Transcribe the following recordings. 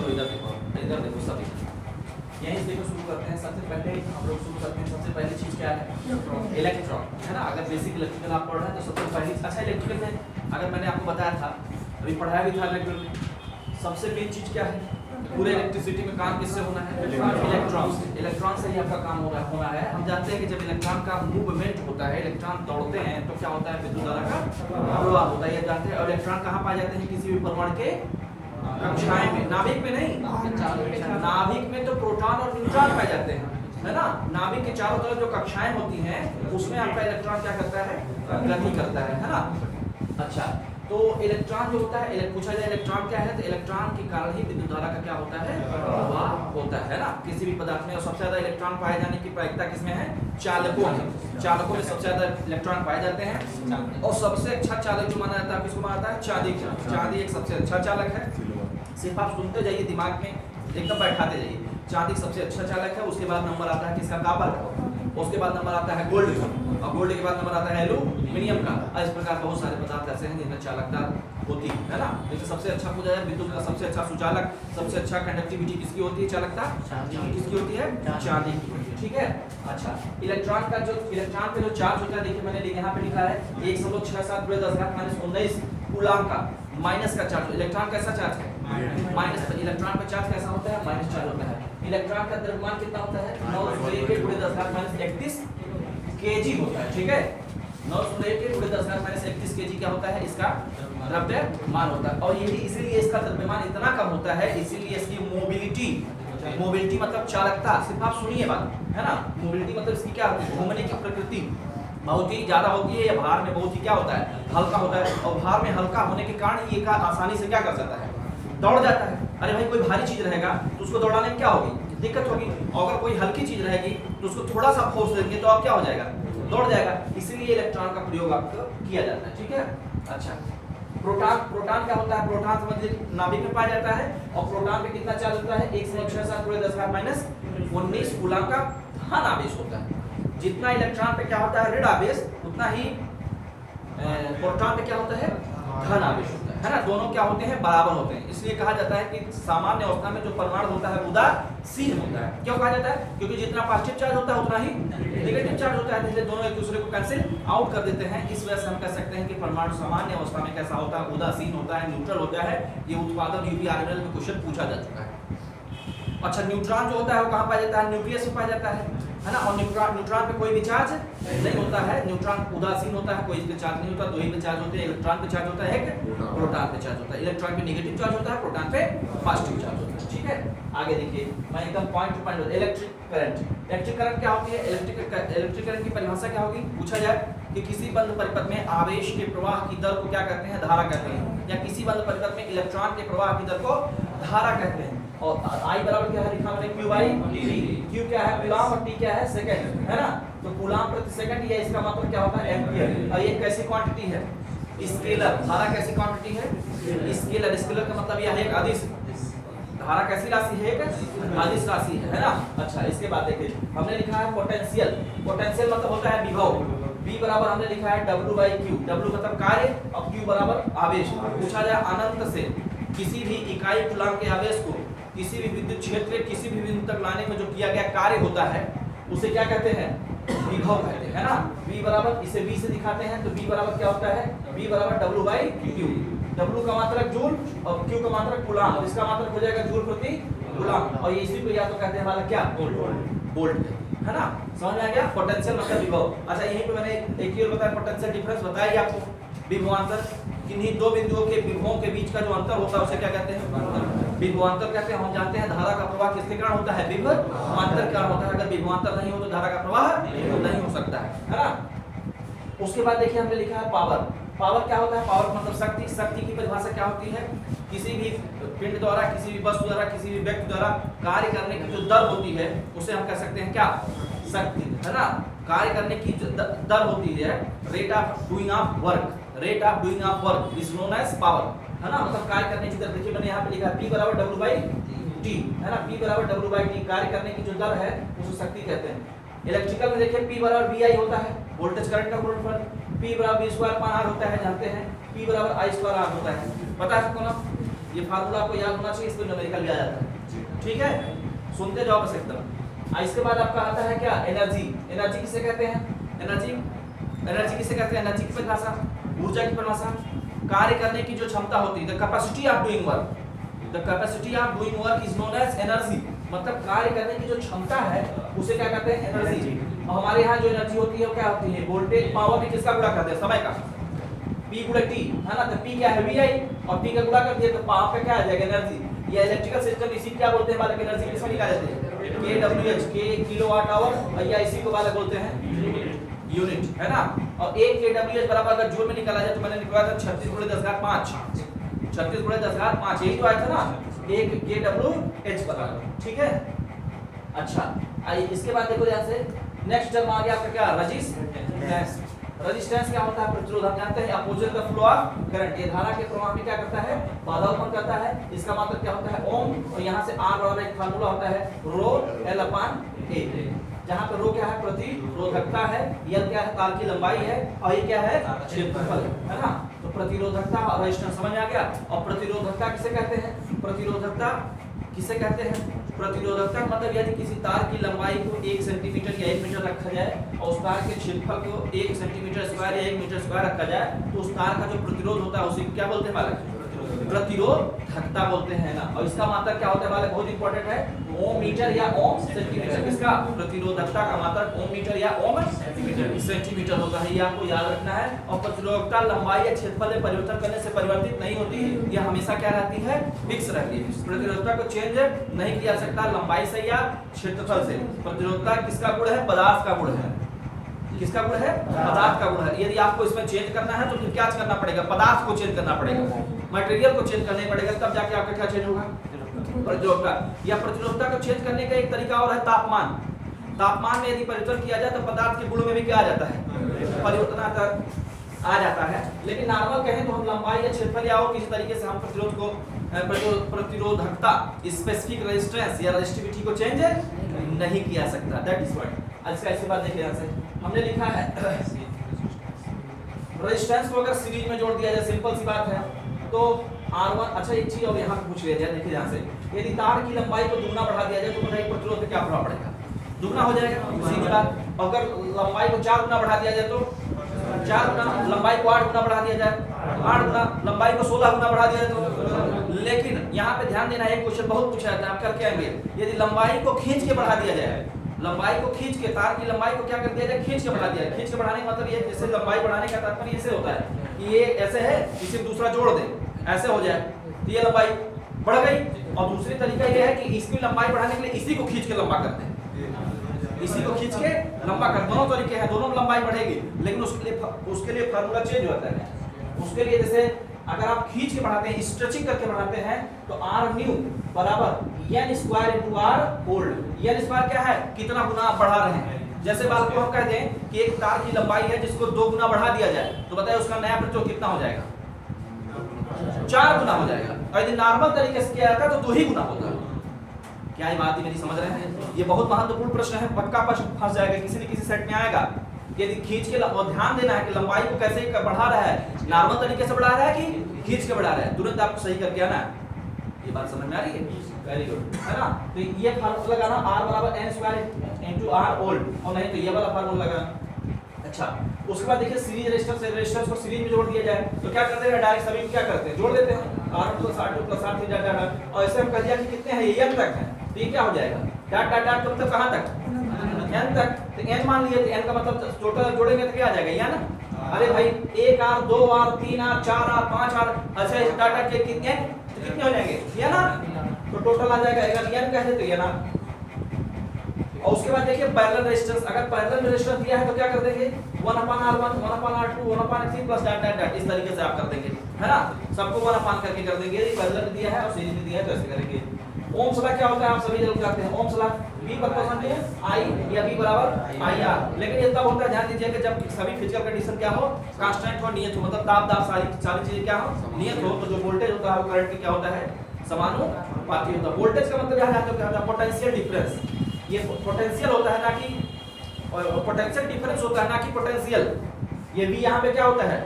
चलो इधर देखो सब यहीं से देखो शुरू करते हैं। सबसे पहले हम लोग शुरू करते हैं, सबसे पहली चीज़ क्या है? इलेक्ट्रॉन, है ना। अगर बेसिक इलेक्ट्रिकल आप पढ़ रहे हैं तो सबसे पहली, अच्छा इलेक्ट्रिकल में अगर मैंने आपको बताया था, अभी पढ़ाया भी था इलेक्ट्रिकल में, सबसे मेन चीज़ क्या है? पूरे इलेक्ट्रिसिटी में काम किससे होना है? इलेक्ट्रॉन से। इलेक्ट्रॉन से ही आपका काम होना है। हम जानते हैं कि जब इलेक्ट्रॉन का मूवमेंट होता है, इलेक्ट्रॉन दौड़ते हैं तो क्या होता है? विद्युत धारा का प्रवाह होता है, ये जानते हैं। और इलेक्ट्रॉन कहाँ पाए जाते हैं? किसी भी परमाणु के कक्षाएं में, नाभिक में नहीं। नाभिक में तो प्रोटॉन और न्यूट्रॉन पाए जाते हैं, है ना। नाभिक के चारों तरफ जो कक्षाएं होती हैं उसमें आपका इलेक्ट्रॉन क्या करता है? गति करता है ना। अच्छा, तो इलेक्ट्रॉन जो होता है, पूछा जाए इलेक्ट्रॉन क्या है, तो इलेक्ट्रॉन के कारण ही विद्युत धारा का क्या होता है? प्रवाह होता है ना, किसी भी पदार्थ में। और सबसे ज्यादा इलेक्ट्रॉन पाए जाने की प्रायिकता किसमें है? चालकों में। चालकों में सबसे ज्यादा इलेक्ट्रॉन पाए जाते हैं। और सबसे अच्छा चालक जो माना जाता है, किसको माना जाता है? चांदी। चांदी एक सबसे अच्छा चालक है। सिर्फ आप सुनते जाइए, दिमाग में एकदम बैठाते जाइए। चांदी सबसे अच्छा चालक है। उसके बाद नंबर आता है किसका? कॉपर का। उसके बाद नंबर आता है गोल्ड का, और गोल्ड के बाद नंबर आता है एल्यूमिनियम का। इस प्रकार बहुत सारे पदार्थ ऐसे हैं जिनमें चालकता होती है ना। लेकिन सबसे अच्छा पूछा जाए विद्युत का सबसे अच्छा सुचालक, सबसे अच्छा कंडक्टिविटी किसकी होती है? चालकता किसकी होती है? चांदी की। ठीक है। अच्छा, इलेक्ट्रॉन का जो इलेक्ट्रॉन पे जो चार्ज होता है, देखिए मैंने यहाँ पे लिखा है 1.67 कूलाम का माइनस का चार्ज। इलेक्ट्रॉन कैसा चार्ज है? माइनस। इलेक्ट्रॉन का चार्ज कैसा होता है? माइनस चार्ज होता है। इलेक्ट्रॉन का द्रव्यमान कितना होता है? 9 केजी होता है। ठीक है, 9 केजी क्या होता है? इसका द्रव्यमान होता है। और यही इसीलिए इसका द्रव्यमान इतना कम होता है, इसीलिए इसकी मोबिलिटी मतलब चालकता, सिर्फ आप सुनिए बात, है ना। मोबिलिटी मतलब इसकी क्या होती है? घूमने की प्रकृति बहुत ही ज्यादा होती है, या भार में बहुत ही क्या होता है? हल्का होता है। और भार में हल्का होने के कारण ये का आसानी से क्या कर जाता है? दौड़ जाता है। अरे भाई, कोई भारी चीज रहेगा तो उसको दौड़ाने में क्या होगी? दिक्कत होगी। और अगर कोई हल्की चीज रहेगी तो उसको थोड़ा सा फोर्स देंगे तो आप क्या हो जाएगा? दौड़ जाएगा। इसीलिए इलेक्ट्रॉन का प्रयोग आपको किया जाता है। ठीक है। अच्छा, प्रोटॉन क्या होता है? प्रोटॉन समझिए नाभिक में पाया जाता है। और प्रोटॉन पे कितना चार्ज होता है? 1.67 कूलाम का धन आवेश होता है। जितना इलेक्ट्रॉन पे क्या होता है? ऋण आवेश, उतना ही प्रोटॉन पे क्या होता है? धन आवेश होता है ना। दोनों क्या होते हैं? बराबर होते हैं। इसलिए कहा जाता है कि सामान्य अवस्था में जो परमाणु होता है उदासीन होता है। क्यों कहा जाता है? क्योंकि जितना पॉजिटिव चार्ज होता है उतना ही नेगेटिव चार्ज होता है, इसलिए दोनों एक दूसरे को कैंसिल आउट कर देते हैं। इस वजह से हम कह सकते हैं कि परमाणु सामान्य अवस्था में कैसा होता है? उदासीन होता है, न्यूट्रल होता है। ये उत्पादन यूपीआरएल में क्वेश्चन पूछा जा चुका है। अच्छा, न्यूट्रॉन जो होता है वो कहाँ पाया जाता है? न्यूक्लियस में पाया जाता है ना। और न्यूट्रॉन पे कोई भी चार्ज नहीं होता है। न्यूट्रॉन उदासीन होता है, कोई इस पे चार्ज नहीं होता। दो ही पे चार्ज होते हैं, इलेक्ट्रॉन पे चार्ज होता है, एक प्रोटॉन पे चार्ज होता है। इलेक्ट्रॉन पे नेगेटिव चार्ज होता है, प्रोटॉन पे पॉजिटिव चार्ज होता है। ठीक है, आगे देखिए, मैं एकदम point two point. Electric current क्या होती है? इलेक्ट्रिक करंट की परिभाषा क्या होगी? पूछा जाए कि किसी बंद परिपथ में आवेश के प्रवाह की दर को क्या कहते हैं? धारा कहते हैं। या किसी बंद परिपथ में इलेक्ट्रॉन के प्रवाह की दर को धारा कहते हैं। और I बराबर क्या है? लिखा मैंने Q/t। Q क्या है? कूलाम, और T क्या है? सेकंड, है ना। तो कूलाम प्रति सेकंड, या इसका मतलब क्या होता है? एम्पीयर। और ये कैसी क्वांटिटी है? स्केलर। धारा कैसी क्वांटिटी है? स्केलर। स्केलर का मतलब यह है एक अदिश। धारा कैसी राशि है? एक अदिश राशि है ना। अच्छा, इसके बाद देखिए हमने लिखा है पोटेंशियल। पोटेंशियल मतलब होता है विभव। V बराबर हमने लिखा है W/Q। W मतलब कार्य और Q बराबर आवेश। पूछा जाए अनंत से किसी भी इकाई कूलाम के आवेश को किसी भी विद्युत क्षेत्र किसी भी बिंदु तक लाने में जो किया गया कार्य होता है उसे क्या कहते हैं? विभव कहते हैं ना। V बराबर, इसे V से दिखाते हैं तो V बराबर क्या होता है? V बराबर W/Q। W का मात्रक जूल और Q का मात्रक कूलाम। इसका मात्रक हो जाएगा जूल प्रति कूलाम। और ये इसी को या तो कहते हैं वाला क्या? वोल्ट, है ना। समझ में आ गया? पोटेंशियल मतलब विभव। अच्छा, यहीं पे मैंने एक और बताया, पोटेंशियल डिफरेंस बताया आपको। विभवांतर, किन्हीं दो बिंदुओं के विभवों के बीच का जो अंतर होता है उसे क्या कहते हैं? विभवांतर कहते हैं। हम जानते हैं धारा का प्रवाह किसके कारण होता है? विभवांतर के कारण होता है। अगर विभवांतर नहीं हो तो धारा का प्रवाह नहीं हो सकता है ना। उसके बाद देखिए हमने लिखा है पावर। पावर क्या होता है? पावर मतलब शक्ति। शक्ति की परिभाषा क्या होती है? किसी भी पिंड द्वारा, किसी भी वस्तु द्वारा, किसी भी व्यक्ति द्वारा कार्य करने की जो दर होती है उसे हम कह सकते हैं क्या? शक्ति, है ना। कार्य करने की जो दर होती है, rate of doing of work. Rate of doing of work is known as power, है ना। मतलब कार्य करने की दर। देखिए मैंने यहाँ पे लिखा है P बराबर W/T, है ना। P बराबर W/T, कार्य करने की जो दर है उसे शक्ति कहते हैं। इलेक्ट्रिकल में देखिए P बराबर VI होता है, वोल्टेज करंट का गुणनफल। P बराबर V² R होता है, जानते हैं। P बराबर I² R होता है, पता है सबको ना। ये फार्मूला आपको याद होना चाहिए, इसको न्यूमेरिकल लिया जाता है। ठीक है, सुनते जाओ बस एकदम। इसके बाद आपका आता है क्या, एनर्जी। एनर्जी किसे कहते हैं, एनर्जी किसे कहते हैं, एनर्जी की परिभाषा, ऊर्जा की परिभाषा, कार्य करने की जो क्षमता होती है, the capacity of doing work, the capacity of doing work is known as energy. मतलब कार्य करने की जो क्षमता है उसे क्या कहते हैं, एनर्जी। और हमारे यहाँ जो एनर्जी होती है वो क्या होती है, वोल्टेज पावर भी किसका गुणा करते हैं, समय का, P गुणा T है ना। तो P क्या है, VI, और T का गुणा कर दिया तो पावर का क्या आ जाएगा, एनर्जी। ये इलेक्ट्रिकल सिस्टम इसी क्या बोलते हैं बालक, एनर्जी किसमें निकालते हैं, kWh, के किलोवाट आवर, या इसी को बालक बोलते हैं यूनिट, है ना। और 1 kWh बराबर अगर जूल में निकाला जाए तो मैंने निकाला था 36 × 10⁵5, 36 × 10⁵5, यही तो आया था ना, 1 kWh बराबर। ठीक है, अच्छा आइए इसके बाद देखो यहाँ से नेक्स्ट टर्म आ गया आपका क्या, रेजिस्टेंस। रेजिस्टेंस क्या होता है, प्रतिरोध। हम जानते हैं opposite the flow of current, ये धारा के प्रवाह में क्या करता है, बाधा उत्पन्न करता है। इसका मतलब क्या होता है, ओम, और यहाँ से R बराबर एक फार्मूला होता है रो L/A, जहाँ पे रो क्या है, प्रतिरोधकता है, L क्या है, तार की लंबाई है, और ये क्या है, क्षेत्रफल है ना। तो प्रतिरोधकता और रेजिस्टेंस समझ में आ गया। और प्रतिरोधकता किसे कहते हैं, प्रतिरोधकता किसे कहते हैं, प्रतिरोधकता मतलब यदि किसी तार की लंबाई को 1 सेंटीमीटर या 1 मीटर रखा जाए और उस तार के क्षेत्रफल को 1 सेंटीमीटर स्क्वायर या 1 मीटर स्क्वायर रखा जाए तो उस तार का जो प्रतिरोध होता है उसे क्या बोलते हैं बालक, प्रतिरोधकता बोलते हैं ना। और इसका मात्रक क्या होता है बालक, बहुत इंपॉर्टेंट है, ओम मीटर या ओम सेंटीमीटर। किसका, प्रतिरोधकता का मात्रक ओम मीटर या ओम सेंटीमीटर होता है, ये आपको याद रखना है। और प्रतिरोधकता लंबाई या क्षेत्रफल में परिवर्तन करने से परिवर्तित नहीं होती, यह हमेशा क्या रहती है, फिक्स रहती है। प्रतिरोधकता को चेंज नहीं किया सकता लंबाई से या क्षेत्रफल से। प्रतिरोधकता किसका गुण है, पदार्थ का गुण है। किसका गुण है, पदार्थ का गुण है। यदि आपको इसमें चेंज करना है तो फिर क्या करना पड़ेगा, पदार्थ को चेंज करना पड़ेगा, मटेरियल को चेंज करना पड़ेगा, तब जाके आपका क्या चेंज होगा, प्रतिरोधकता। या प्रतिरोधकता को चेंज करने का एक तरीका और है तापमान। तापमान में यदि परिवर्तन किया जाए तो पदार्थ के गुण में भी क्या आ जाता है, परिवर्तन आ जाता है। लेकिन नॉर्मल कहें तो हम लंबाई या क्षेत्रफल या और किसी तरीके से हम प्रतिरोध को प्रतिरोधकता, स्पेसिफिक रेजिस्टेंस या रेजिस्टिविटी को चेंज नहीं किया सकता। That is what. अच्छा इसके बाद देखिए यहाँ से हमने लिखा है रेजिस्टेंस को अगर सीरीज में जोड़ दिया जाए, सिंपल सी बात है, तो R1। अच्छा एक चीज और यहाँ पूछ लिया जाए, देखिए यहाँ से यदि तार की लंबाई को दुगना बढ़ा दिया जाए तो बताइए प्रतिरोध पे क्या प्रभाव पड़ेगा, दुगना हो जाएगा, सीधी बात। अगर लंबाई को 4 गुना बढ़ा दिया जाए तो 4 गुना, लंबाई को 8 गुना बढ़ा दिया जाए 8 गुना, लंबाई को 16 गुना बढ़ा दिया जाए तो। लेकिन यहाँ पे ध्यान देना है, क्वेश्चन बहुत पूछा जाता है, आप करके आएंगे, यदि लंबाई को खींच के बढ़ा दिया जाए, लंबाई को खींच के, तार की लंबाई को क्या कर दिया जाए, खींच के बढ़ा दिया जाए। खींच के बढ़ाने का मतलब ये, जैसे लंबाई बढ़ाने का तात्पर्य ऐसे होता है कि ये ऐसे है, इसे दूसरा जोड़ दे, ऐसे हो जाए तो ये लंबाई बढ़ गई। और दूसरी तरीका ये है कि इसकी लंबाई बढ़ाने के लिए इसी को खींच के लंबा करते हैं, इसी को खींच के लंबा कर, दोनों तरीके हैं, दोनों में लंबाई बढ़ेगी। लेकिन उसके लिए फार्मूला चेंज होता है। उसके लिए जैसे अगर आप खींच के बढ़ाते हैं, स्ट्रेचिंग करके बढ़ाते हैं, तो R न्यू बराबर n square into R old. n square क्या है, कितना गुना आप बढ़ा रहे हैं। जैसे बात को हम कहते हैं कि एक तार की लंबाई है जिसको 2 गुना बढ़ा दिया जाए, तो बताइए उसका नया प्रतिरोध कितना हो जाएगा, 4 गुना हो जाएगा। और यदि नॉर्मल तरीके से किया जाता है तो 2 ही गुना होता है। क्या ये बात मेरी समझ रहे हैं, ये बहुत महत्वपूर्ण प्रश्न है, पक्का प्रश्न फंस जाएगा, किसी न किसी सेट में आएगा। यदि खींच के, और ध्यान देना है कि लंबाई को कैसे बढ़ा रहा है, नॉर्मल तरीके से बढ़ा रहा है कि खींच के बढ़ा रहा है, तुरंत आपको सही करके आना है। ये बात समझ में आ रही है, वेरी गुड, है ना। तो ये फार्मूला लगाना R बराबर n square into R old, और नहीं तो ये वाला फार्मूला लगाना। अच्छा उसके बाद देखिए सीरीज रेजिस्टेंस को सीरीज में जोड़ दिया जाए तो क्या करते हैं, डायरेक्ट सभी क्या करते हैं, जोड़ देते हैं, R1 + R2 + R3 dot dot. और ऐसे हम कह दिया कि कितने हैं, ये n तक है, तो ये क्या हो जाएगा, डॉट डॉट डॉट का मतलब कहां तक, n तक। तो n मान लिए, तो n का मतलब टोटल जोड़ेंगे तो क्या आ जाएगा, ये ना। अरे भाई 1 R 2 R 3 R 4 R 5 R, अच्छा इस डॉट डॉट के कितने हो जाएंगे, ये ना। तो टोटल आ जाएगा, अगर n कह दे तो ये ना। और उसके बाद देखिए पैरेलल रेजिस्टेंस, अगर पैरेलल रेजिस्टेंस दिया है तो क्या कर देंगे, 1/R1 1/R2 1/3 plus dot dot dot, इस तरीके से आप कर देंगे, है ना। सबको 1 करके कर देंगे, यदि पैरेलल दिया है और सीरीज में दिया है तो ऐसे करेंगे। ओम्स लॉ क्या होता है, आप सभी जरूर जानते हैं। Ohm's law V percentage I या V बराबर IR। लेकिन ये तब होता है, ध्यान दीजिए कि जब सभी फिजिकल कंडीशन क्या हो, कांस्टेंट हो, नियत हो, मतलब ताप दाब सारी चीजें क्या हो, नियत हो, तो जो वोल्टेज होता है वो करंट की क्या होता है, समानुपाती होता है। वोल्टेज का मतलब यहाँ क्या होता है, पोटेंशियल डिफरेंस। ये पोटेंशियल होता है ना कि, पोटेंशियल डिफरेंस होता है ना कि पोटेंशियल। ये V यहाँ पे क्या होता है,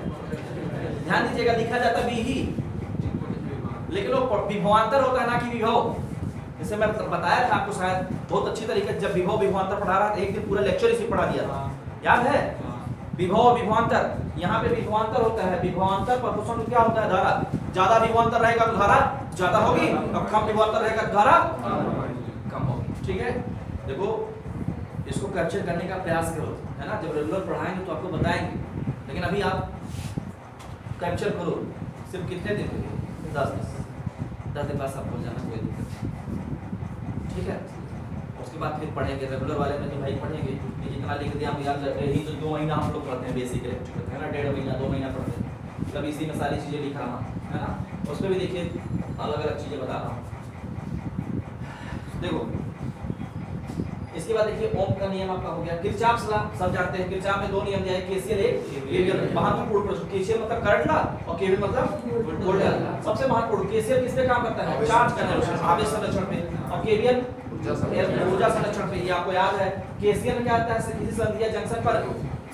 ध्यान दीजिएगा, लिखा जाता है V ही, लेकिन वो विभवांतर होता है ना कि विभव। जैसे मैं बताया था आपको शायद बहुत अच्छी तरीके से, जब विभव विभवांतर पढ़ा रहा था, एक दिन पूरा लेक्चर इसी पढ़ा दिया था, याद है? विभव विभवांतर, यहाँ पे विभवांतर होता है, विभवांतर प्रोपोर्शनल क्या होता है? धारा। ज्यादा विभवांतर रहेगा तो धारा ज्यादा होगी, और कम विभवांतर रहेगा तो धारा कम होगी। ठीक है, देखो इसको कैप्चर करने का प्रयास करो, है ना? जब रेगुलर पढ़ाएंगे तो आपको बताएंगे, लेकिन अभी आप कैप्चर करो। सिर्फ कितने दिन के लिए? 10 दिन बाद सब हो जाना, कोई दिक्कत नहीं। ठीक है, उसके बाद फिर पढ़ेंगे रेगुलर वाले में, तो भाई पढ़ेंगे जितना लिख दिया हम याद रखते ही, तो 2 महीना हम लोग पढ़ते हैं बेसिक इलेक्ट्रिकल, है ना? 1.5 महीना 2 महीना पढ़ते हैं, मतलब इसी में सारी चीज़ें लिखा रहा हूँ, है ना? उसमें भी देखिए अलग अलग चीज़ें बता रहा हूँ। देखो इसके बाद देखिए ओम का नियम आपका हो गया। किरचॉफ लॉ सब जानते हैं, किरचॉफ में 2 नियम दिया है, केसीएल एक, केवीएल। महत्वपूर्ण प्रश्न, केसीएल मतलब करंट लॉ और केवीएल मतलब वोल्टेज लॉ। सबसे महत्वपूर्ण केसीएल किस पे काम करता है? चार्ज कंजर्वेशन, आवेश संरक्षण पे, और केवीएल ऊर्जा संरक्षण पे। ये आपको याद है। केसीएल में क्या आता है? किसी संधि या जंक्शन पर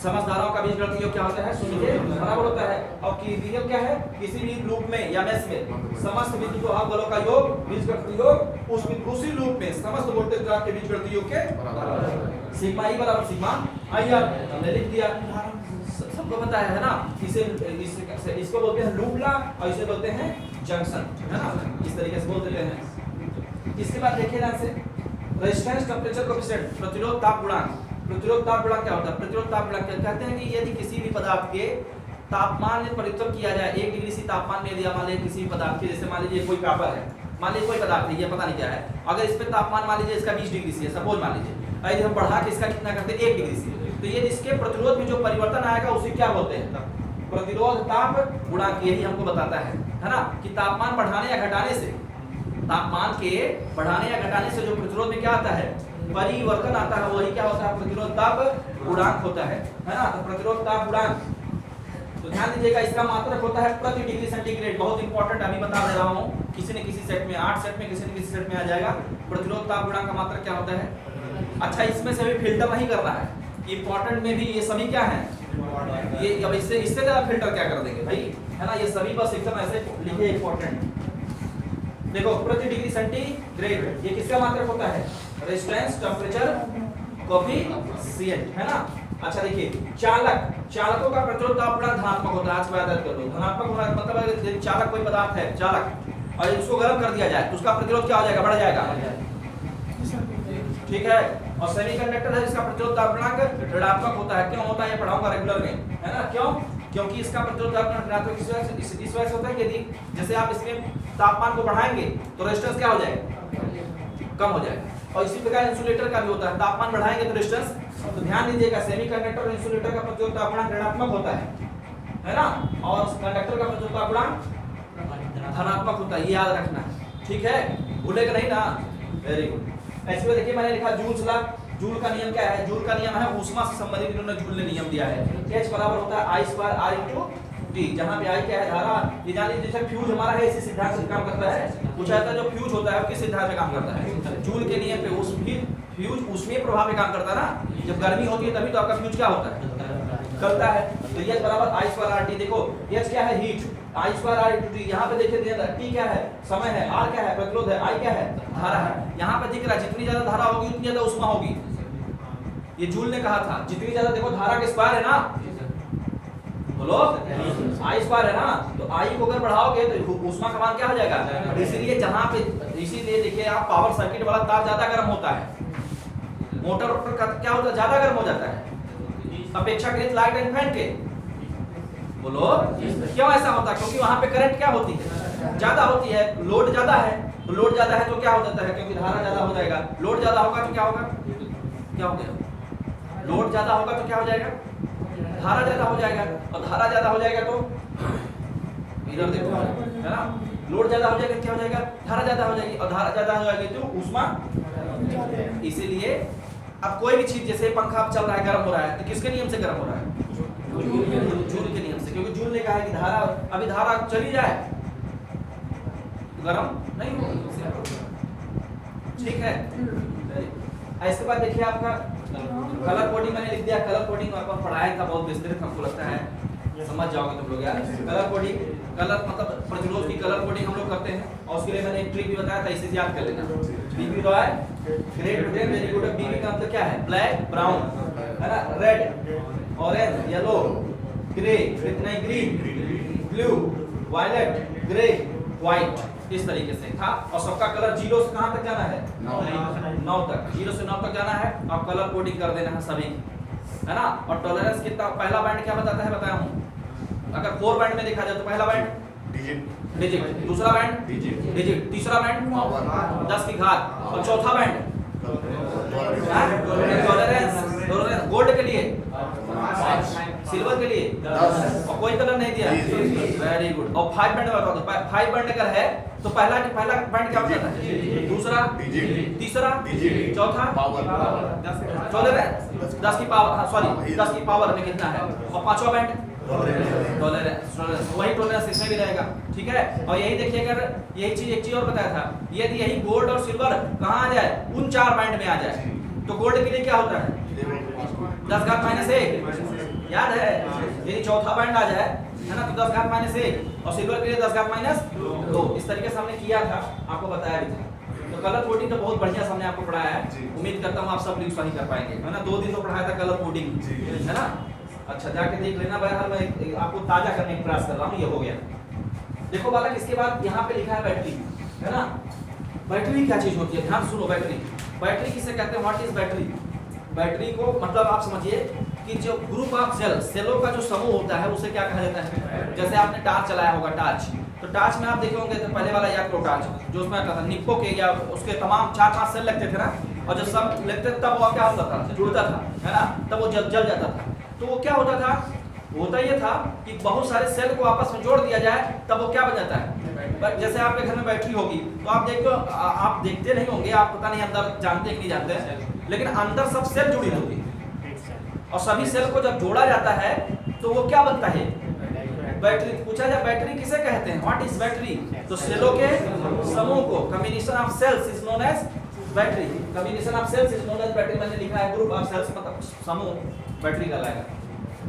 समस्त धाराओं का बीजगणितीय योग क्या होता है? 0 के बराबर होता है। और केवीएल क्या है? किसी भी लूप में या मेश में समस्त विद्युत प्रवाह बलों का योग, बीजगणितीय योग, उसी लूप में समस्त वोल्टेज ड्रॉप के बीजगणितीय योग के बराबर। सिग्मा ई बराबर सिग्मा आई आर, हमने लिख दिया, सबको पता है ना? इसको बोलते हैं लूप लॉ और इसे बोलते हैं जंक्शन, है ना? इस तरीके से बोल देते हैं। इसके बाद देखिए ध्यान से, रेजिस्टेंस टेम्परेचर कोएफिशिएंट, प्रतिरोध ताप गुणांक। प्रतिरोध ताप गुणांक क्या होता है? प्रतिरोध ताप गुणांक कहते हैं कि यदि किसी भी पदार्थ के तापमान में परिवर्तन किया जाए 1 डिग्री सी तापमान में, यदि मान लीजिए किसी पदार्थ के, जैसे मान लीजिए कोई पेपर है, मान लीजिए कोई पदार्थ है, ये पता नहीं क्या है, अगर इस पे तापमान मान लीजिए इसका 20 डिग्री सी है, सपोज मान लीजिए, यदि हम बढ़ा के इसका कितना करते हैं 1 डिग्री सी, तो ये इसके प्रतिरोध में जो परिवर्तन आएगा उसे क्या बोलते हैं? प्रतिरोध ताप गुणांक। यही हमको बताता है ना? कि तापमान बढ़ाने या घटाने से, तापमान के बढ़ाने या घटाने से जो प्रतिरोध में क्या आता है? परिवर्तन आता है, वही क्या होता है? प्रतिरोध ताप गुणांक होता है ना? तो प्रतिरोध ताप गुणांक, तो ध्यान दीजिएगा, इसका मात्रक होता है प्रति डिग्री सेंटीग्रेड। बहुत इंपॉर्टेंट, अभी बता दे रहा हूँ, किसी न किसी सेट में, 8 सेट में किसी न किसी सेट में आ जाएगा। प्रतिरोध ताप गुणांक का मात्रक क्या होता है? अच्छा, इसमें से भी फिल्टर नहीं करना है, इंपॉर्टेंट में भी ये सभी क्या है? ये अब इससे ज्यादा फिल्टर क्या कर देंगे भाई, है ना? ये सभी बस एकदम ऐसे लिखे इंपॉर्टेंट। देखो प्रति डिग्री सेंटीग्रेड, ये किसका मात्रक होता है? रेजिस्टेंस टेम्परेचर कोएफिशिएंट, है ना? अच्छा देखिए, चालकों का प्रतिरोध ताप गुणांक धनात्मक होता है। आज बात कर लो, धनात्मक होना मतलब यदि चालक कोई पदार्थ है, चालक, और उसको गर्म कर दिया जाए तो उसका प्रतिरोध क्या हो जाएगा? बढ़ जाएगा। ठीक है। और सेमीकंडक्टर है जिसका प्रतिरोध ताप गुणांक ऋणात्मक होता है। क्यों होता है? ये पढ़ाऊंगा रेगुलर में, है ना? क्यों? क्योंकि इसका प्रतिरोध ताप गुणांक ऋणात्मक इस वजह से होता है, यदि जैसे आप इसमें तापमान को बढ़ाएंगे तो रेजिस्टेंस क्या हो जाएगा? कम हो जाएगा। और इसी प्रकार इंसुलेटर का भी होता है, तापमान बढ़ाएंगे तो रेजिस्टेंस, तो ध्यान दीजिएगा, सेमीकंडक्टर और इंसुलेटर का प्रतिरोध ताप गुणांक ऋणात्मक होता है ना? और कंडक्टर का प्रतिरोध ताप गुणांक धनात्मक होता है, ये याद रखना है। ठीक है, भूलेगा नहीं ना? Very good. ऐसे में देखिए मैंने लिखा जूल्स लॉ। जूल का नियम क्या है? जूल का नियम है ऊष्मा से संबंधित, इन्होंने जूल ने नियम दिया है। H बराबर होता है I²R/T, जहां पे I क्या है? धारा। ये जान लीजिए जैसे फ्यूज हमारा है, इसी सिद्धांत से काम करता है। पूछा जाता है जो फ्यूज होता है वो किस सिद्धांत पे काम करता है? जूल के नियम पे। उस भी फ्यूज उसमें प्रभाव में काम करता है ना? जब गर्मी होती है तभी तो आपका फ्यूज क्या होता है? करता है। तो H बराबर I²R/T। देखो H क्या है? Heat, I²R/T। यहाँ पे देखिए T क्या है? समय है, R क्या है? प्रतिरोध है, I क्या है? धारा है। यहाँ पे दिख रहा है जितनी ज्यादा धारा होगी उतनी ज्यादा ऊष्मा होगी। ये जूल ने कहा था, जितनी ज्यादा, देखो धारा के स्क्वायर है ना, बोलो I² है ना, तो I को अगर बढ़ाओगे तो ऊष्मा का मान क्या हो जाएगा? इसीलिए जहाँ पे, इसीलिए देखिए आप पावर सर्किट वाला तार ज्यादा गर्म होता है, मोटर का क्या होता है? ज्यादा गर्म हो जाता है अपेक्षाकृत लाइट एंड फैन के। बोलो क्यों ऐसा होता है? क्योंकि वहां पे करंट क्या होती है? ज्यादा होती है, लोड ज्यादा है, तो लोड ज्यादा है तो क्या हो जाता है? क्योंकि धारा ज्यादा हो जाएगा। लोड ज्यादा होगा तो क्या होगा? क्या हो गया? लोड ज्यादा होगा तो क्या हो जाएगा? धारा ज्यादा हो जाएगा। और धारा ज्यादा हो जाएगा तो इधर देखो, है ना? लोड ज्यादा हो जाएगा क्या हो जाएगा? धारा ज्यादा हो जाएगी। और धारा ज्यादा हो जाएगी तो ऊष्मा। इसीलिए अब कोई भी चीज, जैसे पंखा चल रहा है, गर्म हो रहा है, तो किसके नियम से गर्म हो रहा है? जूल के नियम से। क्योंकि जूल ने कहा है कि धारा, अभी धारा चली जाए गर्म नहीं होगी। ठीक है। इसके बाद देखिए आपका कलर कोडिंग मैंने लिख दिया। कलर कोडिंग आपको पढ़ाया था बहुत विस्तृत, हमको लगता है समझ जाओगे तुम लोग यार। कलर कोडिंग, कलर मतलब प्रतिरोध की कलर कोडिंग हम लोग करते हैं, और उसके लिए मैंने एक ट्रिक भी बताया था, इसे याद कर लेना। BB Roy Great Britain very good. BB का मतलब क्या है? ब्लैक, ब्राउन, है ना, रेड, ऑरेंज, येलो, ग्रे, कितना green, blue, violet, grey, white, इस तरीके से था। और सबका कलर 0 से कहां तक जाना है? 9 तक। 0 से 9 तक जाना है, और कलर कोडिंग कर देना है सभी, है ना। और टॉलरेंस कितना, पहला बैंड क्या बताता है बताया हूं। अगर 4 बैंड में देखा जाए तो पहला बैंड डिजिट, दूसरा बैंड डिजिट, तीसरा बैंड 10 की घात, और चौथा बैंड टॉलरेंस। गोल्ड के लिए, सिल्वर के लिए, और कोई कलर नहीं दिया, वेरी गुड। और 5 बैंड बता दो, 5 बैंड अगर है तो पहला बैंड क्या बताता है? दूसरा, तीसरा, चौथा टॉलरेंस, 10 की पावर, सॉरी 10 की पावर में कितना है, और पांचवा बैंड टॉलरेंस, वही टॉलरेंस इसमें भी रहेगा, ठीक है। और यही देखिए, अगर यही एक चीज और बताया था, यदि यही गोल्ड और सिल्वर कहाँ आ जाए? उन 4 बैंड में आ जाए, तो गोल्ड के लिए क्या होता है? 10⁻⁻1, याद है। यदि चौथा बैंड आ जाए, है ना, तो 10⁻⁻1, और सिल्वर के लिए 10⁻2। इस तरीके से हमने किया था, आपको बताया भी था। तो कलर कोडिंग तो बहुत बढ़िया हमने आपको पढ़ाया है, उम्मीद करता हूँ आप सब लोग सही कर पाएंगे, है ना। 2 दिन तो पढ़ाया था कलर कोडिंग, है ना। अच्छा, जाके देख लेना। बहरहाल मैं आपको ताजा करने का प्रयास कर रहा हूँ, ये हो गया। देखो बालक, इसके बाद यहाँ पे लिखा है बैटरी, है ना। बैटरी क्या चीज होती है? ध्यान सुनो। बैटरी किसे कहते हैं? What is battery? बैटरी को मतलब आप समझिए कि जो ग्रुप ऑफ सेलों का जो समूह होता है, उसे क्या कहा जाता है? जैसे आपने टार्च चलाया होगा, टार्च, तो टार्च में आप देखे होंगे तो पहले वाला याद करो, टार्च जो उसमें आता था, निप्पो के या उसके तमाम 4-5 सेल लगते थे ना, और जब सब लगते थे तब वो क्या होता था? जुड़ता था, है ना, तब वो जल जाता था। तो वो क्या होता था? होता ये था कि बहुत सारे सेल को आपस में जोड़ दिया जाए, तब वो क्या बन जाता है? जैसे आपके घर में बैटरी होगी, तो आप देखते नहीं होंगे, आप पता नहीं अंदर जानते कि नहीं जानते, लेकिन अंदर सब सेल जुड़ी होती है, और सभी सेल को जब जोड़ा जाता है तो वो क्या बनता है? बैटरी। पूछा जाए बैटरी किसे कहते हैं? What is battery? तो सेलों के समूह को, combination of cells is known as battery. Combination of cells is known as battery. मैंने लिखा है ग्रुप ऑफ सेल्स मतलब समूह, बैटरी कहलाएगा।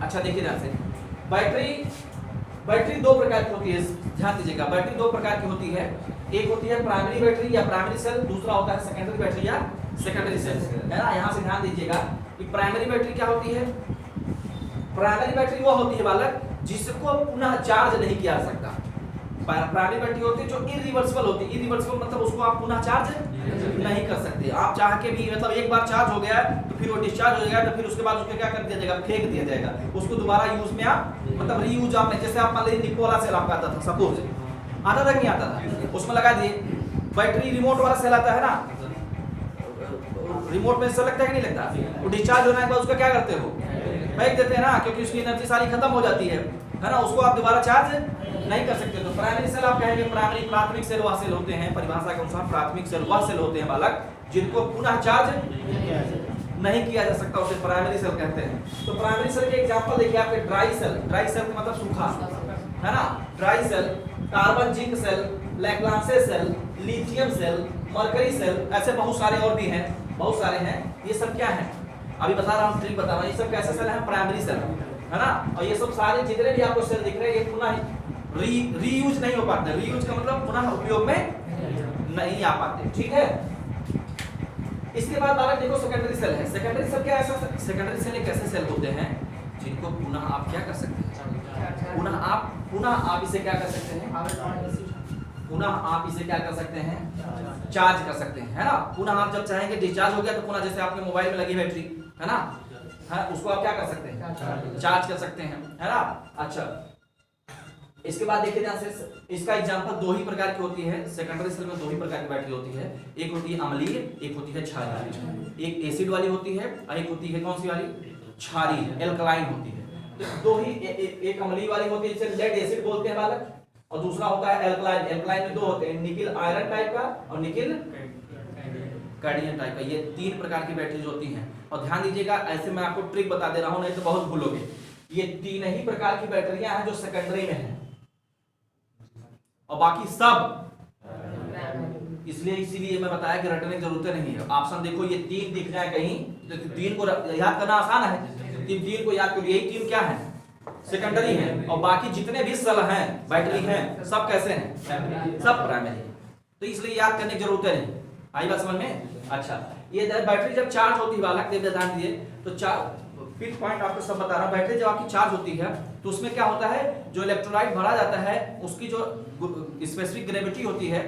अच्छा देखिए ध्यान से, बैटरी 2 प्रकार की होती है, ध्यान दीजिएगा। बैटरी 2 प्रकार की होती है, एक होती है प्राइमरी बैटरी या प्राइमरी सेल, दूसरा होता है सेकेंडरी बैटरी या सेकेंडरी सेल, है ना। यहाँ से ध्यान दीजिएगा कि प्राइमरी बैटरी क्या होती है? प्राइमरी बैटरी वो होती है बालक जिसको पुनः चार्ज नहीं किया जा सकता। प्राइमरी बैटरी होती है जो इरिवर्सिबल होती है। इरिवर्सिबल मतलब उसको आप पुनः चार्ज नहीं कर सकते। आप चाह के भी, मतलब एक बार चार्ज हो गया तो फिर वो डिस्चार्ज हो जाएगा, तो फिर उसके बाद उसको क्या कर दिया जाएगा? फेंक दिया जाएगा। उसको दोबारा यूज में आप मतलब रीयूज आप नहीं, जैसे आप मान लीजिए निप्पो वाला सेल आपका आता था, सपोज आता था कि नहीं आता था, उसमें लगा दिए। बैटरी रिमोट वाला सेल आता है ना, रिमोट में सेल लगता है कि नहीं लगता? वो डिस्चार्ज होने के बाद उसका क्या करते हो? फेंक देते हैं ना, क्योंकि उसकी एनर्जी सारी खत्म हो जाती है ना। उसको आप दोबारा चार्ज नहीं कर सकते। तो प्राइमरी सेल आप कहेंगे, प्राथमिक सेल वह सेल होते हैं, परिभाषा के अनुसार प्राथमिक सेल वह सेल होते हैं बालक जिनको पुनः चार्ज नहीं किया जा सकता, उसे प्राइमरी सेल कहते हैं। तो प्राइमरी सेल के एग्जांपल देखिए आपके ड्राई सेल। ड्राई सेल का मतलब सूखा, है ना। Dry cell, carbon zinc cell, लैग्रांजे cell, lithium cell, mercury cell, ऐसे बहुत सारे और भी हैं, बहुत सारे हैं। ये सब क्या है? अभी बता रहा हूँ, ट्रिक बता रहा हूँ। ये सब कैसे सेल है? प्राइमरी सेल, है ना। और ये सब सारे जितने भी आपको सेल दिख रहे हैं, ये पुनः रीयूज नहीं हो पाते। रीयूज का मतलब पुनः उपयोग में नहीं आ पाते, ठीक है। इसके बाद बालक देखो सेकेंडरी सेल है। सेकेंडरी सेल क्या है? सेकेंडरी सेल एक ऐसे सेल होते हैं जिनको पुनः आप क्या कर सकते हैं? पुनः आप इसे क्या कर सकते हैं? पुनः आप इसे क्या कर सकते हैं? चार्ज कर सकते हैं, है ना। पुनः आप जब चाहेंगे डिस्चार्ज हो गया तो पुनः, जैसे आपके मोबाइल में लगी बैटरी, है ना, है, उसको आप क्या कर सकते हैं? चार्ज कर सकते हैं, है ना। अच्छा, इसके बाद देखिए ध्यान से, इसका एग्जांपल 2 ही प्रकार की होती है। सेकेंडरी सेल में 2 ही प्रकार की बैटरी होती है। एक होती है अम्लीय, एक होती है क्षारीय। एक एसिड वाली होती है और एक होती है कौन सी वाली? क्षारीय, एल्कलाइन होती है। तो 2 ही, एक अम्लीय वाली होती है जिसे लेड एसिड बोलते हैं बालक, और दूसरा होता है एल्कलाइन। एल्कलाइन में 2 होते हैं, निकिल आयरन टाइप का और निकिल कैडमियम टाइप का। ये 3 प्रकार की बैटरीज होती हैं। और ध्यान दीजिएगा, ऐसे मैं आपको ट्रिक बता दे रहा हूं, नहीं तो बहुत भूलोगे। ये 3 ही प्रकार की बैटरियां हैं जो सेकेंडरी में हैं, और बाकी सब, इसीलिए मैं बताया कि रटने की जरूरत नहीं है। ऑप्शन देखो, ये 3 दिख जाए कहीं तो 3 को याद करना आसान है। 3 को याद करो। यही 3 क्या है? सेकेंडरी हैं, और बाकी जितने भी सेल हैं बैटरी हैं सब कैसे हैं, सब प्राइमरी। तो इसलिए याद करने की जरूरत नहीं। आई बात समझ में? अच्छा, ये बैटरी जब चार्ज होती है बालक, ध्यान दिए तो फिफ्थ पॉइंट आपको सब बता रहा हूं। बैटरी जब आपकी चार्ज होती है तो उसमें क्या होता है, जो इलेक्ट्रोलाइट भरा जाता है उसकी जो स्पेसिफिक ग्रेविटी होती है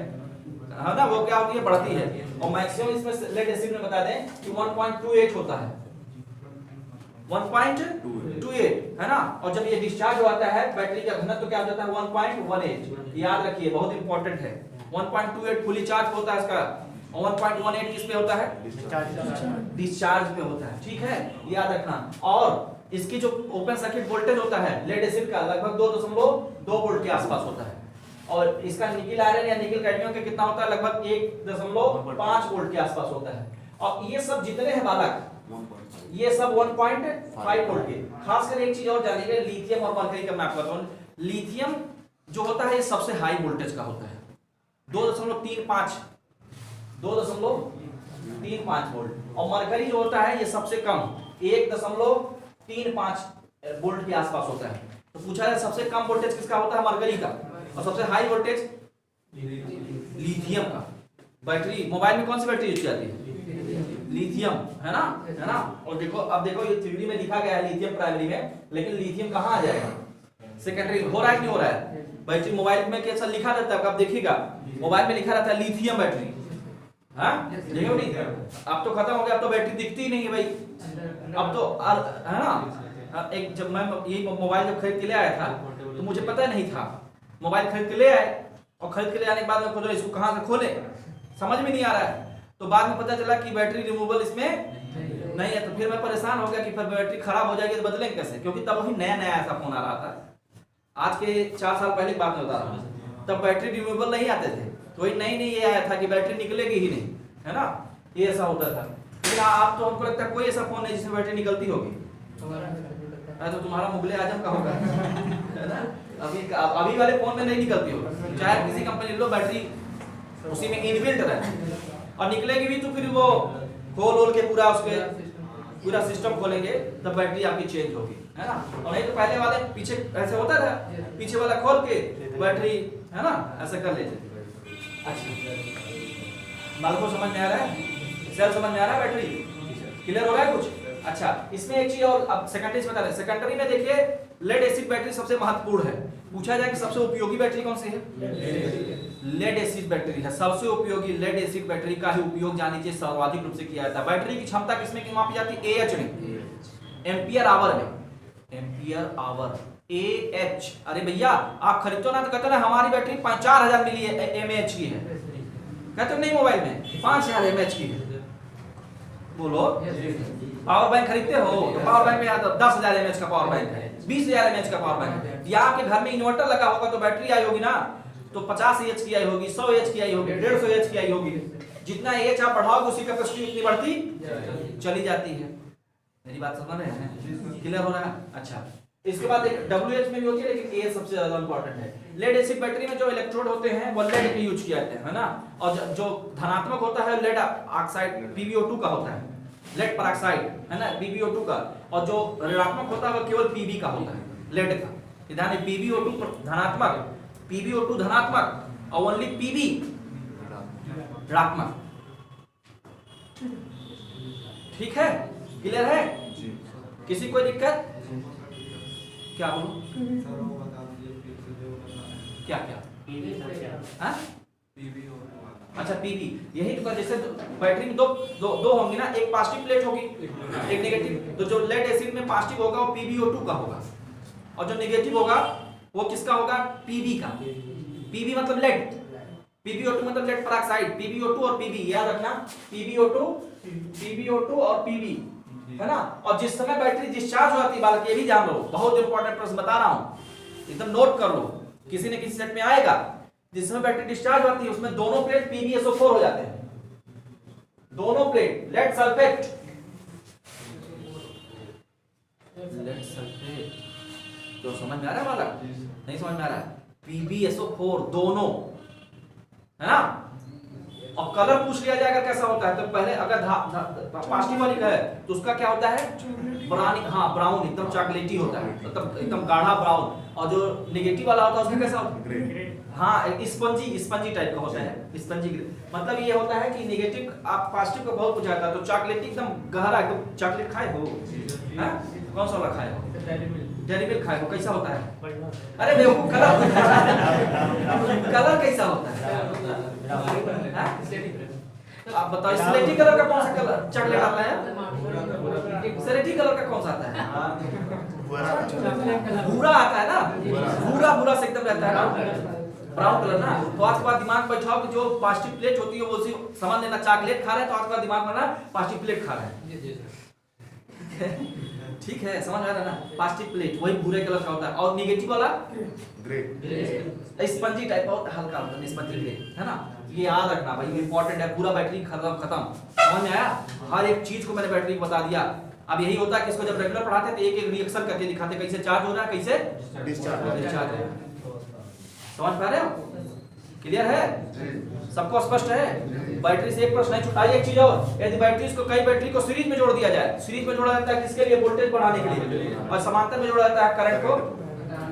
ना, वो क्या होती है, बढ़ती है। और मैक्सिमम इसमें लेड एसिड में बता दें कि 1.28 होता है, 1.28 है ना। और जब ये डिस्चार्ज होता है बैटरी का घनत्व तो क्या हो जाता है 1.18। याद रखिए, बहुत इंपॉर्टेंट है। 1.28 फुली चार्ज होता है इसका, और 1.18 किस पे होता है, डिस्चार्ज पे होता है। ठीक है, याद रखना। और इसकी जो ओपन सर्किट वोल्टेज होता है लेड एसिड का लगभग 2.2 वोल्ट के आसपास होता है, और इसका निकिल आयरन या निकिल कैडमियम का कितना होता है, लगभग 1.5 वोल्ट के आसपास होता है। और ये सब जितने हैं बालक, ये सब 1.5 वोल्ट के। खासकर एक चीज और जानिएगा, लिथियम और मरकरी का मैं आपको बताऊं। लिथियम जो होता है ये सबसे हाई वोल्टेज का होता है, 2.35 वोल्ट। और मरकरी जो होता है ये सबसे कम 1.35 वोल्ट के आसपास होता है। तो पूछा है सबसे कम वोल्टेज किसका होता है, मरकरी का, और सबसे हाई वोल्टेज लिथियम का। बैटरी मोबाइल में कौन सी बैटरी यूज की जाती है, लिथियम, है ना। और देखो, अब देखो ये थ्योरी में लिखा गया है लिथियम प्राइमरी में, लेकिन लिथियम कहाँ आ जाएगा, सेकेंडरी। हो रहा है कि नहीं हो रहा है? बैटरी मोबाइल में कैसा लिखा रहता है, आप देखिएगा मोबाइल में लिखा रहता है लिथियम बैटरी, हाँ देखो नहीं। अब तो खत्म हो गया, अब तो बैटरी दिखती ही नहीं है भाई। अब तो है ना, एक जब मैं ये मोबाइल जब खरीद के ले आया था तो मुझे पता नहीं था। मोबाइल खरीद के ले आए, और खरीद के ले आने के बाद में खोलो, इसको कहाँ से खोले समझ में नहीं आ रहा है। तो बाद में पता चला कि बैटरी रिमूवेबल इसमें नहीं है। तो फिर मैं परेशान हो गया कि फिर बैटरी खराब हो जाएगी तो बदलेंगे कैसे, क्योंकि तब वही नया ऐसा फोन आ रहा था। आज के 4 साल पहले की बात में बता रहा हूँ, तब बैटरी रिमूवेबल नहीं आते थे। तो वही नई ये आया था कि बैटरी निकलेगी ही नहीं, है ना, ये ऐसा होता था। लेकिन आप तो हमको लगता है कोई ऐसा फोन नहीं जिसमें बैटरी निकलती होगी। तो तुम्हारा मुगले आजम का होगा, है ना। अभी वाले फोन में नहीं निकलती होगी, चाहे किसी कंपनी लो, बैटरी उसी में इनबिल्ट रहती है। और निकलेगी भी तो फिर वो खोल के पूरा उसके पूरा सिस्टम खोलेंगे तब बैटरी आपकी चेंज होगी, है ना। और नहीं तो पहले वाले पीछे ऐसे होता था, पीछे वाला खोल के बैटरी, है ना, ऐसे कर लेते। अच्छा, बालकों समझ में आ रहा है, सेल समझ में आ रहा है, बैटरी क्लियर हो रहा है कुछ? अच्छा, इसमें एक चीज और अब सेकेंडरी से बता रहे हैं। सेकेंडरी में देखिए लेड एसिड बैटरी सबसे महत्वपूर्ण है। पूछा जाए कि सबसे उपयोगी बैटरी कौन सी है, लेड एसिड बैटरी है। सबसे उपयोगी लेड एसिड बैटरी का ही उपयोग जानिए सर्वाधिक रूप से किया जाता है। बैटरी की क्षमता किसमें की मापी जाती है, AH में, एम्पियर आवर में, एम्पियर आवर AH। अरे भैया आप खरीदते हो ना तो कहते ना हमारी बैटरी 4000 मिली mAh की है, कहते हो नहीं मोबाइल में 5000 mAh की है। बोलो पावर बैंक खरीदते हो तो पावर बैंक में आता 10,000 mAh का पावर बैंक है, 20,000 mAh का पावर बैंक है। या आपके घर में इन्वर्टर लगा होगा तो बैटरी आई होगी ना, तो 50 एच की आई होगी, 100 एच की आई होगी, 150 एच की आई होगी। जितना एच आप बढ़ाओगे उसी कैपेसिटी उतनी बढ़ती चली जाती है। मेरी बात समझ रहे हैं, क्लियर हो रहा है? अच्छा, इसके बाद एक WH में भी होती है, लेकिन A सबसे ज्यादा इंपॉर्टेंट है। लेड एसिड बैटरी में जो इलेक्ट्रोड होते हैं वो लेड के यूज किया जाते हैं, है ना। और जो धनात्मक होता है लेड ऑक्साइड PbO2 का होता है, लेड परऑक्साइड, है ना, PbO2 का। और जो ऋणात्मक होता है वो केवल Pb का होता है, लेड का। ध्यान है, PbO2 धनात्मक, PbO2 धनात्मक और ओनली Pb ऋणात्मक। ठीक है, क्लियर है? किसी कोई दिक्कत? क्या बोलूं? क्या हाँ? अच्छा Pb, यही तो जैसे बैटरी में दो होंगी ना, एक पॉजिटिव प्लेट होगी एक नेगेटिव। तो जो लेड एसिड में पॉजिटिव होगा वो PbO2 का होगा, और जो नेगेटिव होगा वो किसका होगा, Pb का। Pb मतलब लेड, PbO2 मतलब लेड परऑक्साइड। PbO2 और Pb याद रखना, PbO2 और Pb, है ना। और जिस समय बैटरी डिस्चार्ज हो जाती है बालक, ये भी जान लो, बहुत इंपॉर्टेंट प्रश्न बता रहा हूं, एकदम नोट कर लो, किसी न किसी सेट में आएगा। जिस समय बैटरी डिस्चार्ज होती है उसमें दोनों प्लेट PbSO4 हो जाते हैं, दोनों plate lead sulphate, lead sulphate. तो समझ में आ रहा है बालक? नहीं समझ में आ रहा है? PbSO4 दोनों, है ना। और कलर पूछ लिया जाएगा कैसा होता है, तो पहले अगर पॉजिटिव वाली का है तो उसका क्या होता है, ब्राउन, हाँ ब्राउन एकदम चॉकलेटी होता है, मतलब एकदम गाढ़ा ब्राउन। और जो नेगेटिव वाला होता है उसका कैसा होता है, हाँ स्पंजी टाइप का होता है, स्पंजी। मतलब ये होता है कि नेगेटिव आप पॉजिटिव को बहुत पूछा जाता है, तो चॉकलेटी एकदम गहरा, एकदम चॉकलेट खाए हो, हैं कौन सा वाला खाए हो, डेयरी मिल्क खाए हो, कैसा होता है, अरे बेवकूफ कलर कैसा होता है, आप बताओ स्लेटी कलर का कौन सा कलर चॉकलेट आता है, स्लेटी कलर का कौन सा आता है, भूरा आता है ना, भूरा से एकदम रहता है ना, ब्राउन कलर ना। तो आज के बाद दिमाग बैठाओ कि जो पॉजिटिव प्लेट होती है वो उसी समझ लेना, चॉकलेट खा रहे हैं तो आज के बाद दिमाग में ना पॉजिटिव प्लेट खा रहे हैं, ठीक है समझ आ रहा है ना, पॉजिटिव प्लेट वही भूरे कलर का होता है, और नेगेटिव वाला ग्रे स्पंजी टाइप का होता है, हल्का होता है स्पंजी ग्रे, है ना। ये याद रखना भाई, इंपॉर्टेंट है, पूरा बैटरी खत्म, समझ में आया, हर एक चीज को मैंने बैटरी को बता दिया। अब यही होता है कि इसको जब रेगुलर पढ़ाते हैं तो एक एक रिएक्शन करके दिखाते हैं, कैसे चार्ज हो रहा है, कैसे डिस्चार्ज हो रहा है, समझ पा रहे हो, क्लियर है, सबको स्पष्ट है। बैटरी से एक प्रश्न नहीं छूटा। एक चीज और, यदि बैटरी को कई बैटरी को सीरीज में जोड़ दिया जाए, सीरीज में जोड़ा जाता है किसके लिए, वोल्टेज बढ़ाने के लिए, और समांतर में जोड़ा जाता है करंट को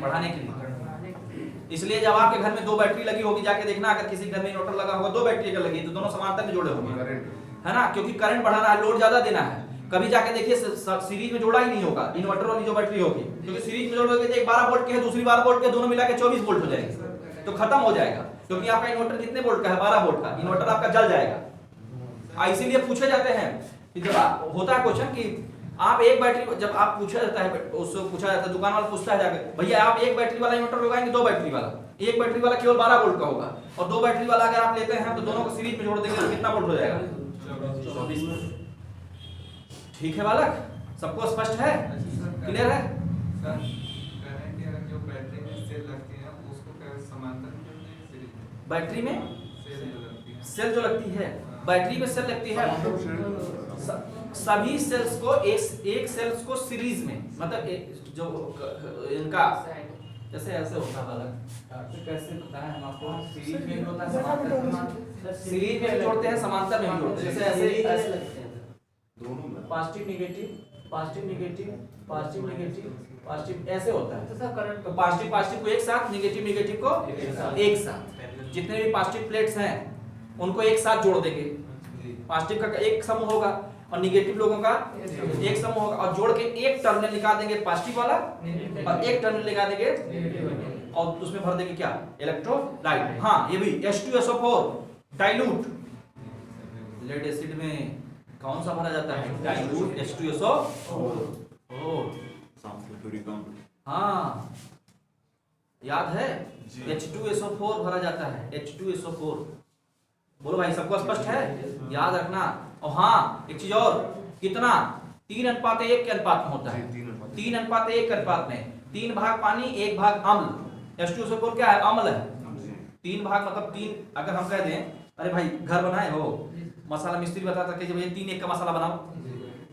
बढ़ाने के लिए। इसलिए जब आपके घर में दो बैटरी लगी होगी, जाके देखना, अगर किसी घर में इन्वर्टर लगा होगा, दो बैटरी अगर लगी तो दोनों समांतर में जोड़े होंगे, है ना, क्योंकि करंट बढ़ाना है, लोड ज्यादा देना है। कभी जाके देखिए सीरीज में जोड़ा ही नहीं होगा इन्वर्टर वाली जो बैटरी होगी, क्योंकि सीरीज में जोड़ोगे तो एक 12 वोल्ट की है, दूसरी 12 वोल्ट के, दोनों मिला के 24 वोल्ट हो जाएगी, तो खत्म हो जाएगा, क्योंकि आपका इन्वर्टर कितने वोल्ट का है, 12 वोल्ट का, इन्वर्टर आपका जल जाएगा। इसीलिए पूछे जाते हैं कि जब होता है क्वेश्चन कि आप एक बैटरी, जब आप पूछा जाता है, उससे पूछा जाता है, दुकान वाला पूछता है जाकर, भैया आप एक बैटरी वाला इन्वर्टर लगाएंगे, दो बैटरी वाला, एक बैटरी वाला केवल 12 वोल्ट का होगा, और दो बैटरी वाला अगर आप लेते हैं तो दोनों को सीरीज में जोड़ देंगे तो कितना वोल्ट हो जाएगा, 24 वोल्ट। ठीक है बालक, सबको स्पष्ट है, क्लियर है। बैटरी में सेल जो लगती है, बैटरी में सेल लगती है, सभी सेल्स को एक सेल्स को सीरीज में, मतलब जो इनका जैसे ऐसे होता है बालक, कैसे बताएं हम आपको, सीरीज में भी होता है, समांतर, सीरीज में भी जोड़ते हैं, समांतर में भी जोड़ते हैं, जैसे ऐसे लगते हैं दोनों, positive negative, positive negative, positive negative, positive, ऐसे होता है। तो पॉजिटिव को एक साथ, नेगेटिव को एक साथ, जितने भी पॉजिटिव प्लेट्स हैं उनको एक साथ जोड़ देंगे, पॉजिटिव का एक समूह होगा और नेगेटिव लोगों का एक समूह होगा, और जोड़ के एक टर्मिनल निकाल देंगे पॉजिटिव वाला, और एक टर्मिनल लगा देंगे और उसमें भर देंगे क्या, इलेक्ट्रोलाइट। हाँ ये भी H2SO4 डाइल्यूट, लेड एसिड में कौन सा भरा जाता है, डाइल्यूट H2SO4। हाँ याद है, H2SO4 भरा जाता है, H2SO4। बोलो भाई, सबको स्पष्ट है, याद रखना। और हाँ एक चीज और, कितना, 3:1 के अनुपात में होता है, 3:1 के अनुपात में, 3 भाग पानी 1 भाग अम्ल। H2SO4 क्या है, अम्ल है, 3 भाग, मतलब 3, अगर हम कह दें अरे भाई घर बनाए हो, मसाला मिस्त्री बताता कि भैया 3:1 का मसाला बनाओ,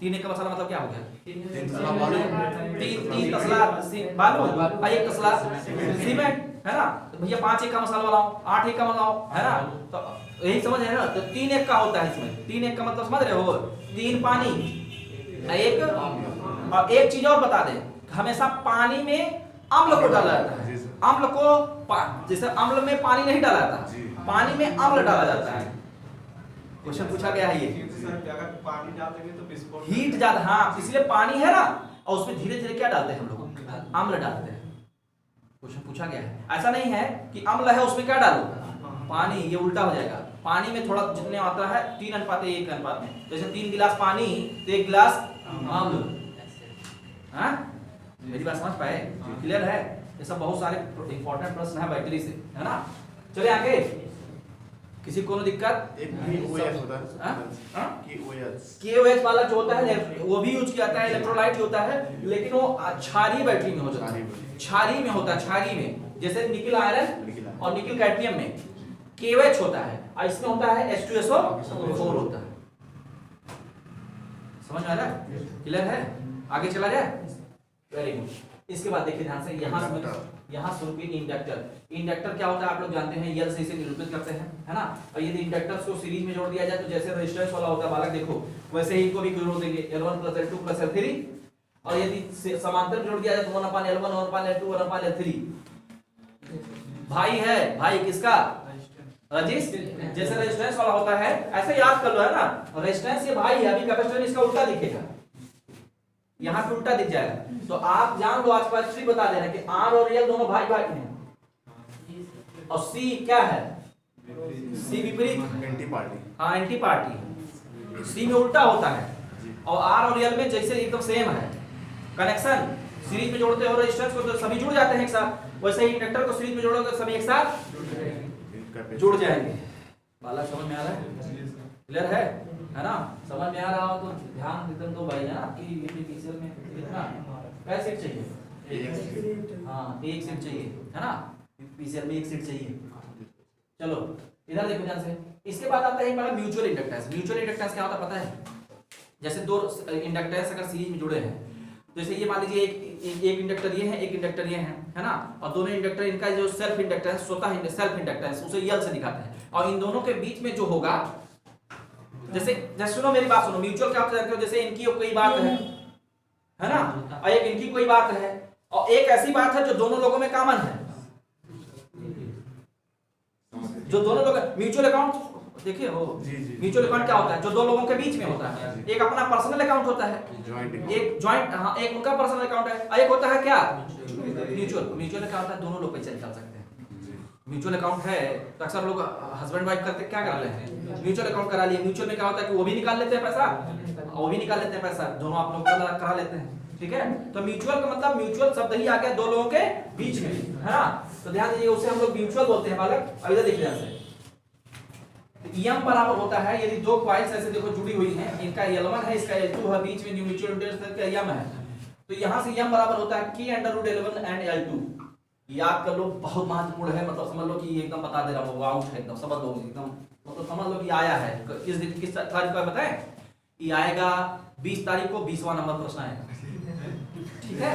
3:1 का मसाला मतलब क्या हो गया, 3 तसला बालू और 1 तसला सीमेंट, है ना। तो भैया 5:1 का मसाला बनाओ, 8:1 का बनाओ, है ना, तो यही समझ रहे हैं ना। तो 3:1 का होता है इसमें, 3:1 का मतलब समझ रहे हो, 3 पानी 1, और एक चीज और बता दें, हमेशा पानी में अम्ल को डाला जाता है, अम्ल को, जैसे अम्ल में पानी नहीं डाला जाता, पानी में अम्ल डाला जाता है। क्वेश्चन पूछा गया है ये, अगर पानी डाल देंगे तो विस्फोट, हीट ज्यादा, हाँ इसलिए पानी है ना, और उसमें धीरे धीरे क्या डालते हैं हम लोग, अम्ल डालते हैं। क्वेश्चन पूछा गया है, ऐसा नहीं है कि अम्ल है उसमें क्या डालो, पानी, ये उल्टा हो जाएगा। पानी में थोड़ा जितने आता है 3:1 के अनुपात में, जैसे 3 गिलास पानी तो 1 गिलास अम्ल। हाँ मेरी बात समझ पाए, क्लियर है। ये सब बहुत सारे इंपॉर्टेंट प्रश्न है बैटरी से, है ना। चले आगे, किसी को दिक्कत, KOH वाला जो होता है वो भी यूज किया जाता है, इलेक्ट्रोलाइट होता है, लेकिन वो क्षारीय बैटरी में हो जाता है, क्षारीय में होता है, क्षारीय में, जैसे निकल आयरन और निकल कैडमियम में KOH होता है, और इसमें होता है H2SO4 होता है। समझ में आ रहा है, क्लियर है। आगे चला जाए, वेरी गुड। इसके बाद देखिए ध्यान से, यहाँ से यहाँ स्वरूपी इंडक्टर। इंडक्टर क्या होता है आप लोग जानते हैं, यल से इसे निरूपित करते हैं, है ना। और यदि इंडक्टर्स को सीरीज में जोड़ दिया जाए तो जैसे रेजिस्टेंस वाला होता है बालक, देखो वैसे ही इनको भी जोड़ देंगे, L1 + L2 + L3। और यदि समांतर में जोड़ दिया जाए तो 1/L1 1/L2 1/L3। भाई है, भाई किसका, रजिस्टेंस। जैसे रेजिस्टेंस वाला होता है ऐसे याद कर लो, है ना, रेजिस्टेंस ये भाई है, अभी कैपेसिटर इसका उल्टा दिखेगा, यहाँ पे उल्टा दिख जाएगा। तो आप जान लो आज बात सी बता देना कि R और L दोनों भाई भाई हैं, और C क्या है, C विपरीत, एंटी पार्टी। हाँ एंटी पार्टी, C में उल्टा होता है। और R और L में जैसे एकदम सेम है कनेक्शन, सीरीज में जोड़ते हो रेजिस्टेंस को तो सभी जुड़ जाते हैं एक साथ, वैसे ही इंडक्टर को सीरीज में जोड़ोगे तो सभी एक साथ जुड़ जाएंगे। बालक समझ में आ रहा है, क्लियर है ना, समझ में आ रहा हो तो ध्यान एकदम दो भाई, है ना, आपकी एप्लीकेशन में कितना कैसे सीट चाहिए, हाँ एक सीट चाहिए, है ना, पीसीएल में एक सीट चाहिए। चलो इधर देखो ध्यान से। इसके बाद आता है हमारा म्यूचुअल इंडक्टेंस। म्यूचुअल इंडक्टेंस क्या होता है पता है, जैसे दो इंडक्टेंस अगर सीरीज में जुड़े हैं, जैसे ये मान लीजिए एक इंडक्टर ये है, एक इंडक्टर ये है ना, और दोनों इंडक्टर इनका जो सेल्फ इंडक्टेंस होता है, सेल्फ इंडक्टेंस उसे यल से दिखाते हैं। और इन दोनों के बीच में जो होगा, जैसे सुनो मेरी बात सुनो, म्यूचुअल क्या होता है, जैसे इनकी कोई बात है ना, और एक इनकी कोई बात है, और एक ऐसी बात है जो दोनों लोगों में कॉमन है, जो दोनों लोग म्यूचुअल अकाउंट देखिए हो, म्यूचुअल अकाउंट क्या होता है, जो दो लोगों के बीच में होता है। एक अपना पर्सनल अकाउंट होता है, एक जॉइंट, हाँ एक उनका पर्सनल अकाउंट है, और एक होता है क्या म्यूचुअल। म्यूचुअल क्या होता है, दोनों लोग पैसे निकाल सकते हैं। म्यूचुअल अकाउंट है तो अक्सर लोग हस्बैंड वाइफ करते क्या कर लेते हैं, म्यूचुअल अकाउंट करा लिए। म्यूचुअल में क्या होता है कि वो भी निकाल लेते हैं पैसा, वो भी निकाल लेते हैं पैसा, दोनों आप लोग करा लेते हैं, ठीक है। तो म्यूचुअल का मतलब, म्यूचुअल शब्द ही आ गया दो लोगों के बीच में, है ना। तो ध्यान दीजिए उसे हम लोग म्यूचुअल बोलते हैं बालक। अब इधर देखिए ध्यान से, EM बराबर होता है, यदि दो कॉइल्स ऐसे देखो जुड़ी हुई हैं, इनका L1 है, इसका L2 है, बीच में जो म्यूचुअल इंडक्टेंस का EM है, तो यहां से EM बराबर होता है K√L1 एंड L2। याद कर लो, बहुत महत्वपूर्ण है, मतलब समझ लो कि एकदम बता दे रहा हूं, आउट है एकदम, समझ लो एकदम, मतलब समझ लो कि आया है। किस दिन किस तारीख को बताएं, ये आएगा 20 तारीख को 20वां नंबर प्रश्न आएगा, ठीक है।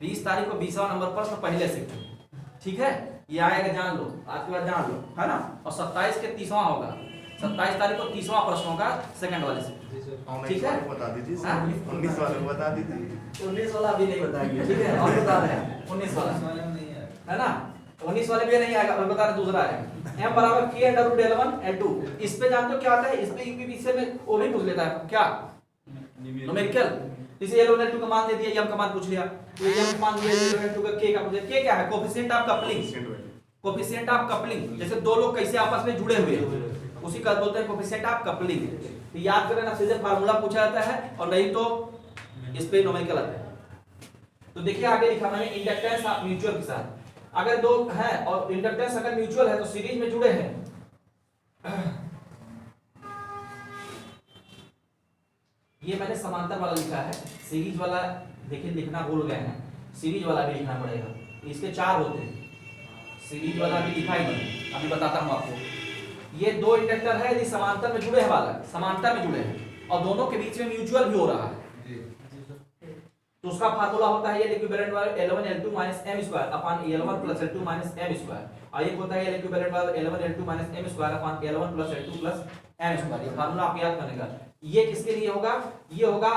20 तारीख को 20वां नंबर प्रश्न पहले से, ठीक है, ये आएगा, जान लो, आज के बाद जान लो, है ना। और 27 के 30वां होगा, 27 तारीख को 30वां प्रश्न होगा सेकंड वाले से, ठीक है। बता दीजिए, 19 वाले बता दीजिए। 19 वाला अभी नहीं बताएंगे, ठीक है, और बता रहे हैं 19 वाला है ना, 19 वाले भी नहीं आएगा, मैं बता रहे दूसरा आएगा। M बराबर K√L1 L2। इस पे जानते हो क्या आता है, इस पे पीछे में वो भी पूछ लेता है क्या, न्यूमेरिकल। इसे L1 L2 का मान दे दिया, M का मान पूछ लिया, ये M का मान दिया, L1 L2 का K का पूछ लिया। K क्या है, coefficient of coupling, coefficient of coupling, जैसे दो लोग कैसे आपस में जुड़े हुए हैं उसी का बोलते हैं कोएफिशिएंट ऑफ कपलिंग। तो याद कर लेना, सीधे फार्मूला पूछा जाता है, और नहीं तो इस पे न्यूमेरिकल आता है। तो देखिए आगे लिखा मैंने, इंडक्टेंस म्यूचुअल के साथ अगर दो है, और इंडक्टेंस अगर म्यूचुअल है तो सीरीज में जुड़े हैं, ये मैंने समांतर वाला लिखा है, सीरीज वाला देखिए लिखना भूल गए हैं, सीरीज वाला भी लिखना पड़ेगा। इसके 4 होते हैं, सीरीज वाला भी दिखाई नहीं, अभी बताता हूं आपको। ये दो इंडक्टर है, यदि समांतर में जुड़े हैं बालक, समांतर में जुड़े हैं, और दोनों के बीच में म्यूचुअल भी हो रहा है, तो उसका फार्मूला होता है ये इक्विवेलेंट वाला L1 L2 -m² upon L1 + L2 -m², और ये होता है इक्विवेलेंट वाला L1 L2 -m² upon L1 + L2 + m²। ये फार्मूला आप याद करने का। ये किसके लिए होगा, ये होगा,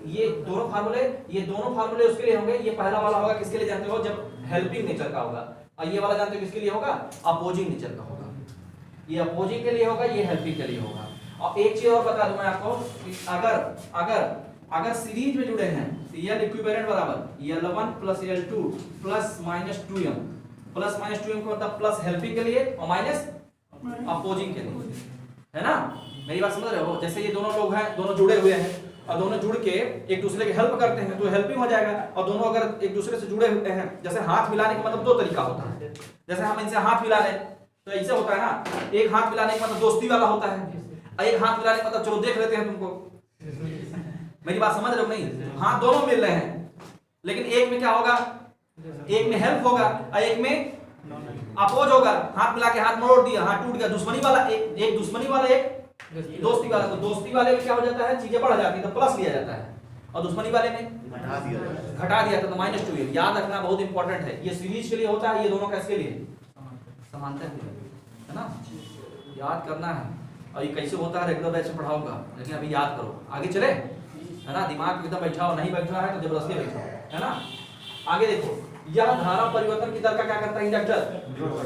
ये दोनों फार्मूले उसके लिए होंगे। ये पहला वाला होगा किसके लिए जानते हो, जब हेल्पिंग नेचर का होगा, और ये वाला जानते हो किसके लिए होगा, अपोजिंग नेचर का होगा। ये अपोजिंग के लिए होगा, ये हेल्पिंग के लिए होगा। और एक चीज और बता दूं मैं आपको, अगर सीरीज में जुड़े हैं तो L इक्विवेलेंट बराबर L1 + L2 ± 2m, plus minus 2m का मतलब प्लस हेल्पिंग के लिए और माइनस अपोजिंग के लिए, है ना। मेरी बात समझ रहे हो, जैसे ये दोनों लोग हैं, दोनों जुड़े हुए हैं, और दोनों जुड़ के एक दूसरे की हेल्प करते हैं तो हेल्पिंग हो जाएगा। और दोनों अगर एक दूसरे से जुड़े हुए हैं, जैसे हाथ मिलाने का मतलब 2 तरीका होता है। जैसे हम इनसे हाथ मिला रहे तो ऐसे होता है ना, एक हाथ मिलाने का मतलब दोस्ती वाला होता है, और एक हाथ मिलाने का मतलब चलो देख लेते हैं तुमको। मेरी बात समझ रहे हो नहीं, हाथ दोनों मिल रहे हैं, लेकिन एक में क्या होगा, एक में हेल्प होगा और एक में अपोज होगा। हाथ मिला के हाथ मोड़ दिया, हाथ टूट गया। दुश्मनी वाला एक दुश्मनी वाला, एक दोस्ती वाला। तो दोस्ती वाले में क्या हो जाता है, चीजें बढ़ जाती है तो प्लस लिया जाता है, और दुश्मनी वाले में घटा दिया जाए। घटा दिया था तो -2l। याद रखना बहुत इंपॉर्टेंट है, ये सीरीज के लिए होता है, ये दोनों का इसके लिए समांतर के लिए, है ना, याद करना है। और ये कैसे होता है रेगुलर बैच में पढ़ाऊंगा, लेकिन अभी याद करो, आगे चले, है ना, दिमाग एकदम बैठा हो, नहीं बैठा है तो जबरदस्ती बैठो, है ना। आगे देखो, यह धारा परिवर्तन की दर का क्या करता है, इंडक्टर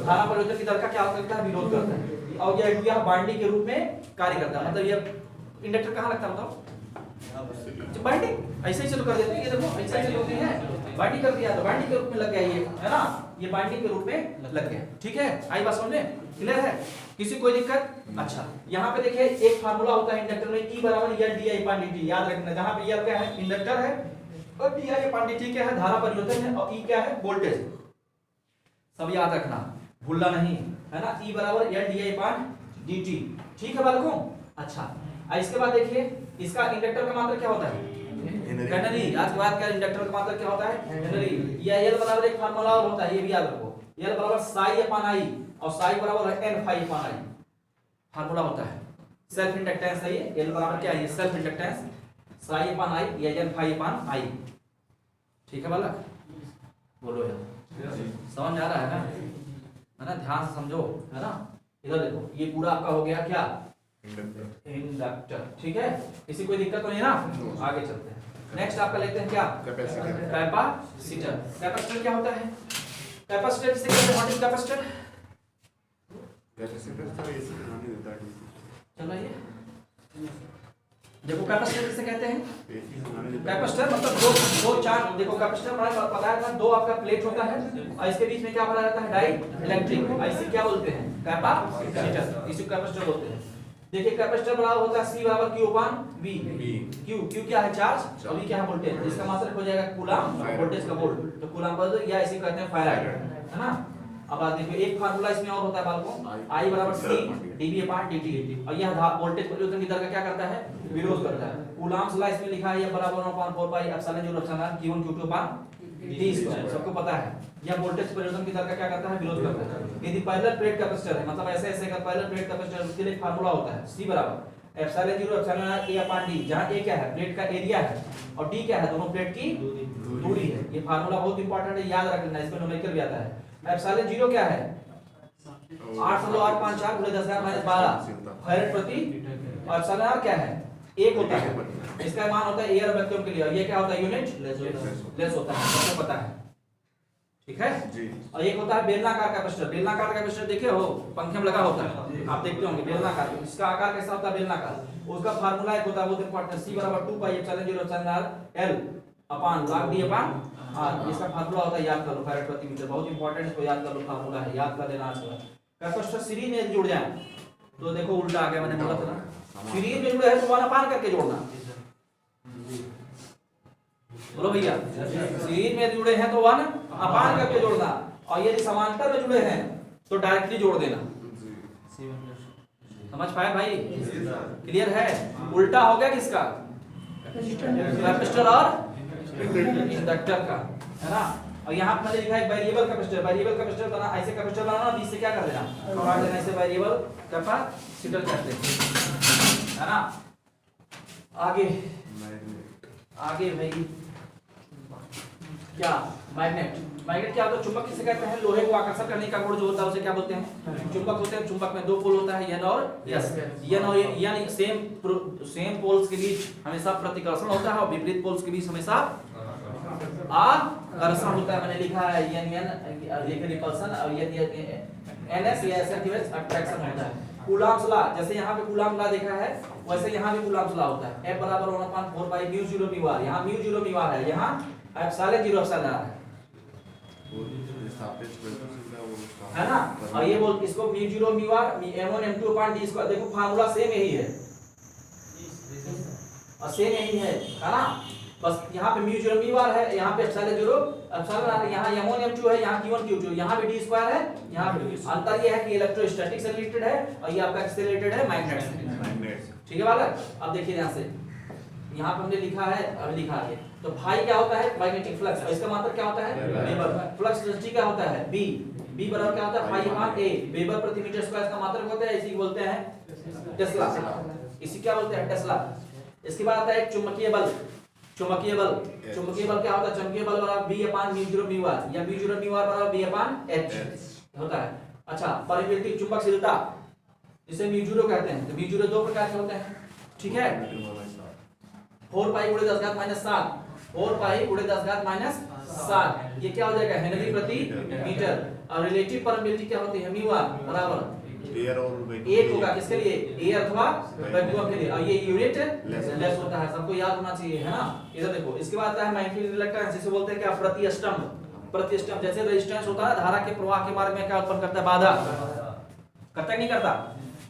धारा परिवर्तन की दर का क्या करता है, विरोध करता है, और यह बाइंडिंग के रूप में कार्य करता है। मतलब ये इंडक्टर कहाँ लगता है बताओ, बाइंडिंग ऐसे ही चलो कर देते हैं, ये देखो ऐसे ही होती है, बाइंडिंग कर दिया तो बाइंडिंग के रूप में लग गया ये, है ना, ये बाइंडिंग के रूप में लग गया। ठीक है, आई बात समझ में, क्लियर है, किसी कोई दिक्कत? अच्छा, यहाँ पे देखिए एक फार्मूला होता है इंडक्टर में, E बराबर L di upon dt, याद रखना, जहाँ पे L क्या है, इंडक्टर है, और di upon dt क्या है, धारा परिवर्तन है, और E क्या है, वोल्टेज। सब याद रखना, भूलना नहीं, है ना, E बराबर L di upon dt। ठीक है बालकों? अच्छा, इसके बाद देखिए इसका इंडक्टर का मात्रा क्या होता है, हेनरी। आज के बाद क्या इंडक्टर का मात्रा क्या होता है, हेनरी। या L बराबर एक फार्मूला और होता है, ये भी याद रखो, L बराबर psi upon I, और psi बराबर है n phi upon I, formula होता है। सेल्फ इंडक्टेंस है ये, L बराबर क्या है, ये self inductance, psi upon I या n phi upon I। ठीक है बालक, बोलो यार, समझ आ रहा है ना, ध्यान से समझो, है ना। इधर देखो, ये पूरा आपका हो गया क्या, इंडक्टर। ठीक है, किसी कोई दिक्कत तो नहीं ना, आगे चलते हैं। नेक्स्ट आपका लेते हैं क्या, कैपेसिटर। कैपेसिटर क्या होता है, कैपेसिटर से कहते हैं, कैपेसिटर चलो ये देखो, कैपेसिटर किसे कहते हैं, कैपेसिटर मतलब दो चार, देखो कैपेसिटर बताया था, दो आपका प्लेट होता है और इसके बीच में क्या भरा रहता है, डाई इलेक्ट्रिक, इसे क्या बोलते हैं, कैपेसिटर, इसे कैपेसिटर बोलते हैं। देखिए कैपेसिटर बराबर होता है C बराबर Q upon V। Q क्या है, चार्ज, और V क्या है, वोल्टेज। इसका मतलब हो जाएगा कूलम, वोल्टेज का वोल्ट, तो कूलम पर या इसे कहते हैं फैराड, है ना। अब आप देखिए एक फार्मूला इसमें और होता है बालकों, I बराबर C dV upon dt, और यह वोल्टेज परिवर्तन की दर का क्या करता है, विरोध करता है। कूलम्स लॉ इसमें लिखा है, यह बराबर 1/4 pi epsilon 0 epsilon Q1 Q2 upon d square, सबको पता है। यह वोल्टेज परिवर्तन की दर का क्या करता है, विरोध करता है। यदि पैरेलल प्लेट कैपेसिटर है, मतलब ऐसे ऐसे का पैरेलल प्लेट कैपेसिटर, उसके लिए फार्मूला होता है C बराबर epsilon 0 epsilon A upon d, जहां A क्या है, प्लेट का एरिया है, और D क्या है, दोनों प्लेट की दूरी है। ये फार्मूला बहुत इंपॉर्टेंट है, याद रखना, इसमें न्यूमेरिकल भी आता है। एप्सिलॉन 0 क्या है, 8.854 × 10⁻12 फैराड प्रति, और एप्सिलॉन R क्या है, 1 होता है, इसका मान होता है एयर वैक्यूम के लिए, और ये क्या होता है, यूनिट लेस होता है, सबको पता है। ठीक है जी। और एक होता है बेलनाकार कैपेसिटर। बेलनाकार कैपेसिटर देखे हो, पंखे में लगा होता है, आप देखते होंगे बेलनाकार, इसका आकार कैसा होता है, बेलनाकार। उसका फार्मूला एक होता है बहुत इंपॉर्टेंट, C बराबर 2 pi epsilon 0 epsilon R L upon log d upon R। इसका फार्मूला होता है, याद कर लो, फैराड प्रति मीटर, बहुत इंपॉर्टेंट, इसको याद कर लो, फार्मूला है, याद कर लेना आज का। कैपेसिटर सीरीज में जुड़ जाए तो देखो उल्टा आ गया, मैंने बोला था ना, सीरीज में जुड़े है तो 1 अपान करके जोड़ना, बोलो भैया, सीरीज में जुड़े हैं तो 1 अपान करके जोड़ना, और यदि समांतर में जुड़े हैं तो डायरेक्टली जोड़ देना। समझ पाए भाई, क्लियर है। उल्टा हो गया किसका, कैपेसिटर और इंडक्टर का, है ना। और यहाँ पर लिखा है वेरिएबल कैपेसिटर। वेरिएबल कैपेसिटर बना, ऐसे कैपेसिटर बनाना, बीच से क्या कर देना, काट देना, इसे वेरिएबल कैपेसिटर कहते हैं, है ना। आगे आगे भाई क्या, मैग्नेट। मैग्नेट क्या होता है, चुंबक किसे कहते हैं, लोहे को आकर्षण करने का गुण जो होता है उसे क्या बोलते हैं, चुंबक होते हैं। चुंबक में 2 पोल होता है, N और S। N और N सेम पोल्स के बीच हमेशा प्रतिकर्षण होता है, और विपरीत पोल्स के बीच हमेशा आकर्षण होता है। मैंने लिखा है N लिखे रिपल्सन, और NS या SN अट्रैक्शन होता है। कूलम्ब्स लॉ, जैसे यहाँ पे कूलम्ब लॉ देखा है, वैसे यहाँ भी कूलम्ब्स लॉ होता है। F बराबर 1/4 पाई म्यू 0 म्यू r, यहाँ म्यू 0 म्यू r है, यहाँ एप्सिलॉन 0 एप्सिलॉन r है ना। और ये बोल, इसको mu 0 mu r m1 m2 upon d square, देखो फार्मूला सेम यही है, और सेम यही है ना। बस यहाँ पे म्यू 0 म्यू r है, यहाँ पे एप्सिलॉन 0 एप्सिलॉन r, यहाँ m1 m2 है, यहाँ q1 q2, यहाँ पे d स्क्वायर है, यहाँ पे अंतर ये है कि इलेक्ट्रोस्टैटिक से रिलेटेड है, और ये आपका किससे रिलेटेड है, मैग्नेट से। ठीक है बालक, अब देखिए ध्यान से, यहाँ पे हमने लिखा है, अभी लिखा है, तो भाई क्या होता है, मैग्नेटिक फ्लक्स, और इसका मात्रा क्या होता है, वेबर। फ्लक्स डेंसिटी क्या होता है, b। b बराबर क्या होता है, पाई अपॉन a, वेबर प्रति मीटर स्क्वायर का मात्रक होता है, इसी को बोलते हैं टेस्ला, इसी क्या बोलते हैं, टेस्ला। इसके बाद आता है एक चुंबकीय बल। चुंबकीय बल क्या होता है? चुंबकीय बल बराबर B upon mu 0 mu r या म्यू 0 म्यू आर बराबर B अपान H होता है। अच्छा, परिवर्ती चुंबकशीलता जिसे म्यू 0 कहते हैं, तो म्यू 0 दो प्रकार के होते हैं, ठीक है। 4 पाई गुणे 10 घात माइनस 7, 4 पाई गुणे 10 घात माइनस 7, ये क्या हो जाएगा? हेनरी प्रति मीटर। और रिलेटिव परमिटिविटी क्या होती है? म्यू आर बराबर एयर और एक होगा किसके लिए? एयर अथवा वैक्यूम के लिए, और ये यूनिट लेस होता है, सबको याद होना चाहिए, है ना। इधर देखो, इसके बाद आता है मैग्नेटिक रिलक्टेंस, जिसे बोलते हैं क्या? प्रतिष्ठम। जैसे रेजिस्टेंस होता है धारा के प्रवाह के मार्ग में क्या उत्पन्न करता है? बाधा करता है, नहीं करता?